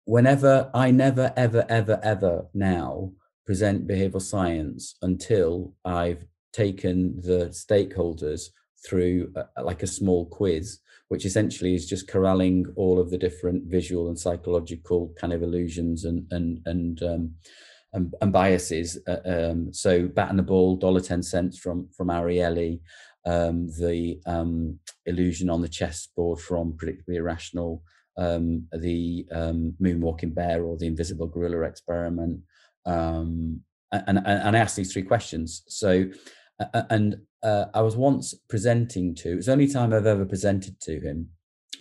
whenever, I never, ever now present behavioral science until I've taken the stakeholders through like a small quiz, which essentially is just corralling all of the different visual and psychological kind of illusions and biases. So Bat and the Ball, $1.10 from Ariely, the illusion on the chessboard from Predictably Irrational, the Moonwalking Bear or the Invisible Gorilla Experiment. And I asked these 3 questions. So, I was once presenting to, it was the only time I've ever presented to him,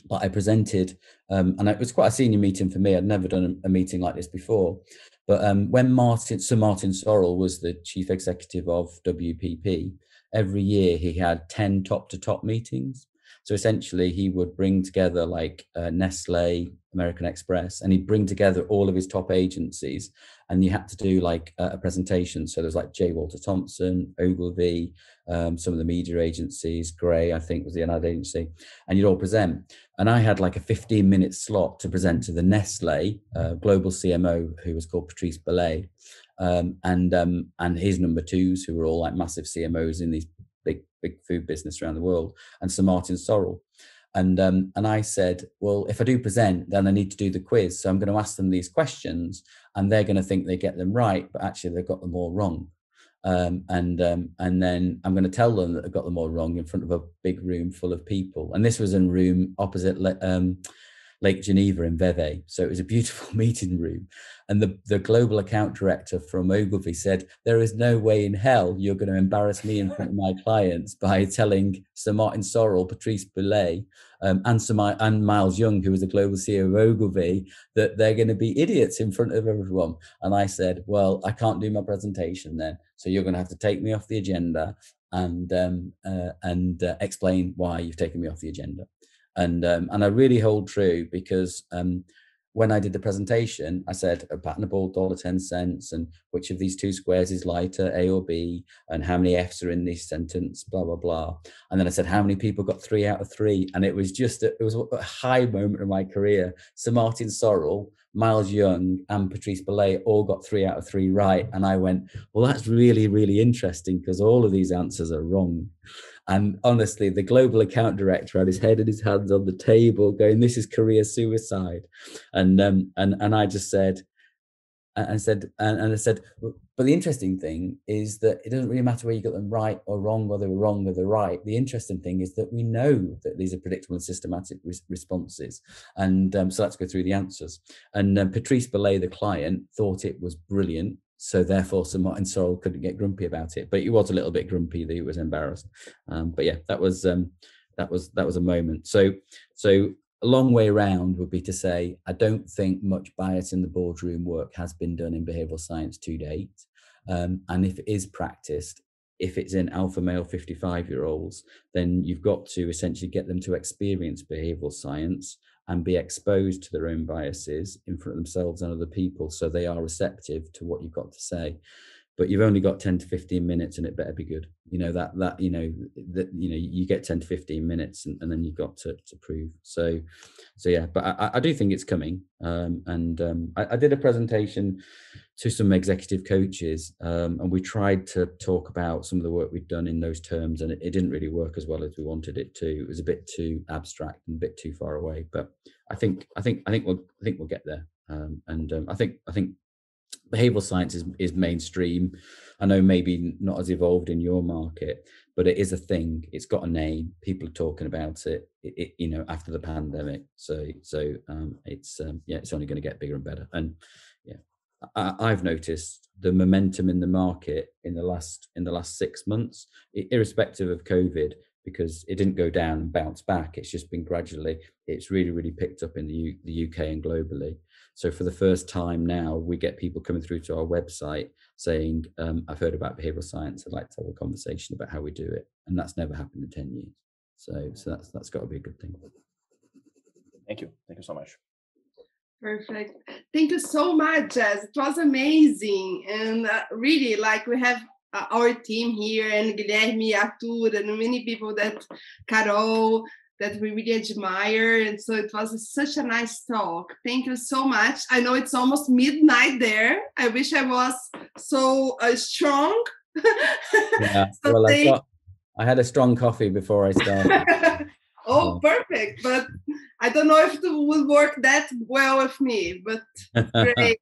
but I presented, and it was quite a senior meeting for me. I'd never done a meeting like this before. But when Sir Martin Sorrell was the chief executive of WPP, every year he had 10 top-to-top meetings. So essentially he would bring together like Nestle, American Express, and he'd bring together all of his top agencies, and you had to do like a presentation. So there's like J. Walter Thompson, Ogilvy, some of the media agencies, Gray, I think was the ad agency, and you'd all present. And I had like a 15-minute slot to present to the Nestle global CMO, who was called Patrice Belay, and his number 2s, who were all like massive CMOs in these big food business around the world, and Sir Martin Sorrell. And I said, well, if I do present, then I need to do the quiz. So I'm going to ask them these questions and they're going to think they get them right, but actually they've got them all wrong. And then I'm going to tell them that they've got them all wrong in front of a big room full of people. And this was in room opposite Lake Geneva in Vevey. So it was a beautiful meeting room. And the global account director from Ogilvy said, there is no way in hell you're going to embarrass me in front of my clients by telling Sir Martin Sorrell, Patrice Belay, and Miles Young, who was the global CEO of Ogilvy, that they're going to be idiots in front of everyone. And I said, well, I can't do my presentation then. So you're going to have to take me off the agenda and explain why you've taken me off the agenda. And I really hold true, because when I did the presentation, I said a bat and a ball, $1.10, and which of these 2 squares is lighter, A or B, and how many F's are in this sentence, blah, blah, blah. And then I said, how many people got 3 out of 3? And it was just, it was a high moment of my career. Sir Martin Sorrell, Miles Young, and Patrice Belay all got 3 out of 3 right. And I went, well, that's really, really interesting, because all of these answers are wrong. And honestly, the global account director had his head and his hands on the table going, this is career suicide. And I just said, I said, But the interesting thing is that it doesn't really matter where you got them right or wrong, or they were wrong or they're right. The interesting thing is that we know that these are predictable and systematic responses. And so let's go through the answers. And Patrice Belay, the client, thought it was brilliant. So therefore, Sir Martin Sorrell couldn't get grumpy about it. But he was a little bit grumpy that he was embarrassed. But yeah, that was a moment. So a long way around would be to say, I don't think much bias in the boardroom work has been done in behavioural science to date. And if it is practiced, if it's in alpha male 55-year-olds, then you've got to essentially get them to experience behavioural science and be exposed to their own biases in front of themselves and other people, so they are receptive to what you've got to say. But you've only got 10 to 15 minutes, and it better be good. You get 10 to 15 minutes, and then you've got to prove. So yeah. But I do think it's coming. I did a presentation to some executive coaches, and we tried to talk about some of the work we've done in those terms, and it didn't really work as well as we wanted it to. It was a bit too abstract and a bit too far away. But I think we'll get there. I think behavioral science is mainstream. I know maybe not as evolved in your market, but it is a thing. It's got a name. People are talking about it. After the pandemic. So it's only going to get bigger and better. And yeah, I've noticed the momentum in the market in the last 6 months, irrespective of COVID, because it didn't go down and bounce back. It's just been gradually. It's really, really picked up in the UK and globally. So for the first time now, we get people coming through to our website saying, I've heard about behavioural science. I'd like to have a conversation about how we do it. And that's never happened in 10 years. So that's got to be a good thing. Thank you. Thank you so much. Perfect. Thank you so much, Jess. It was amazing. And really, we have our team here, and Guilherme, Arthur, and many people Carol, that we really admire. And so it was such a nice talk. Thank you so much. I know it's almost midnight there. I wish I was so strong. Yeah. So well, I had a strong coffee before I started. Oh, perfect. But I don't know if it will work that well with me, but great.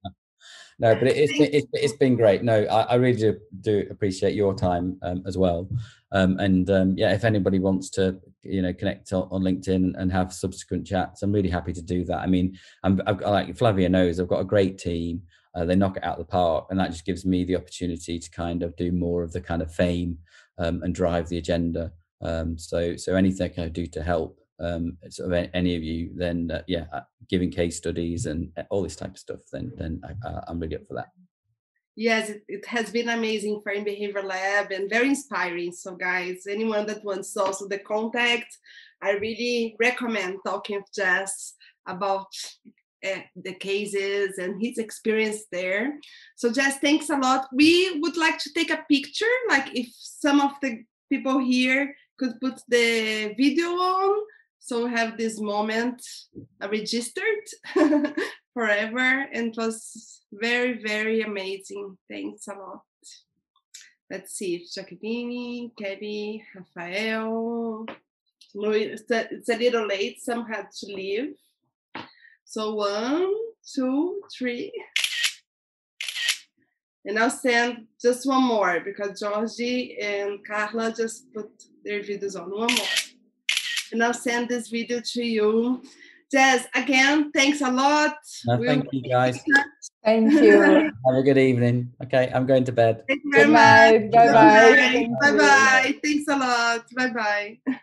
No, but it's been great. No, I really do appreciate your time as well. If anybody wants to, connect on LinkedIn and have subsequent chats, I'm really happy to do that. I mean, like Flavia knows, I've got a great team. They knock it out of the park, and that just gives me the opportunity to kind of do more of the kind of fame and drive the agenda. So anything I can do to help sort of any of you, then giving case studies and all this type of stuff, then I'm really up for that. Yes, it has been amazing for In Behavior Lab and very inspiring. So guys, anyone that wants also the contact, I really recommend talking with Jess about the cases and his experience there. So Jess, thanks a lot. We would like to take a picture, like if some of the people here could put the video on, so we have this moment registered forever. And it was very, very amazing. Thanks a lot. Let's see if Jacqueline, Kelly, Rafael, it's a little late, some had to leave. So 1, 2, 3. And I'll send just one more because Georgie and Carla just put their videos on. One more. And I'll send this video to you. Jess, again, thanks a lot. Thank you, guys. Thank you. Have a good evening. Okay, I'm going to bed. Thank you very much. Bye-bye. Bye-bye. Thanks a lot. Bye-bye.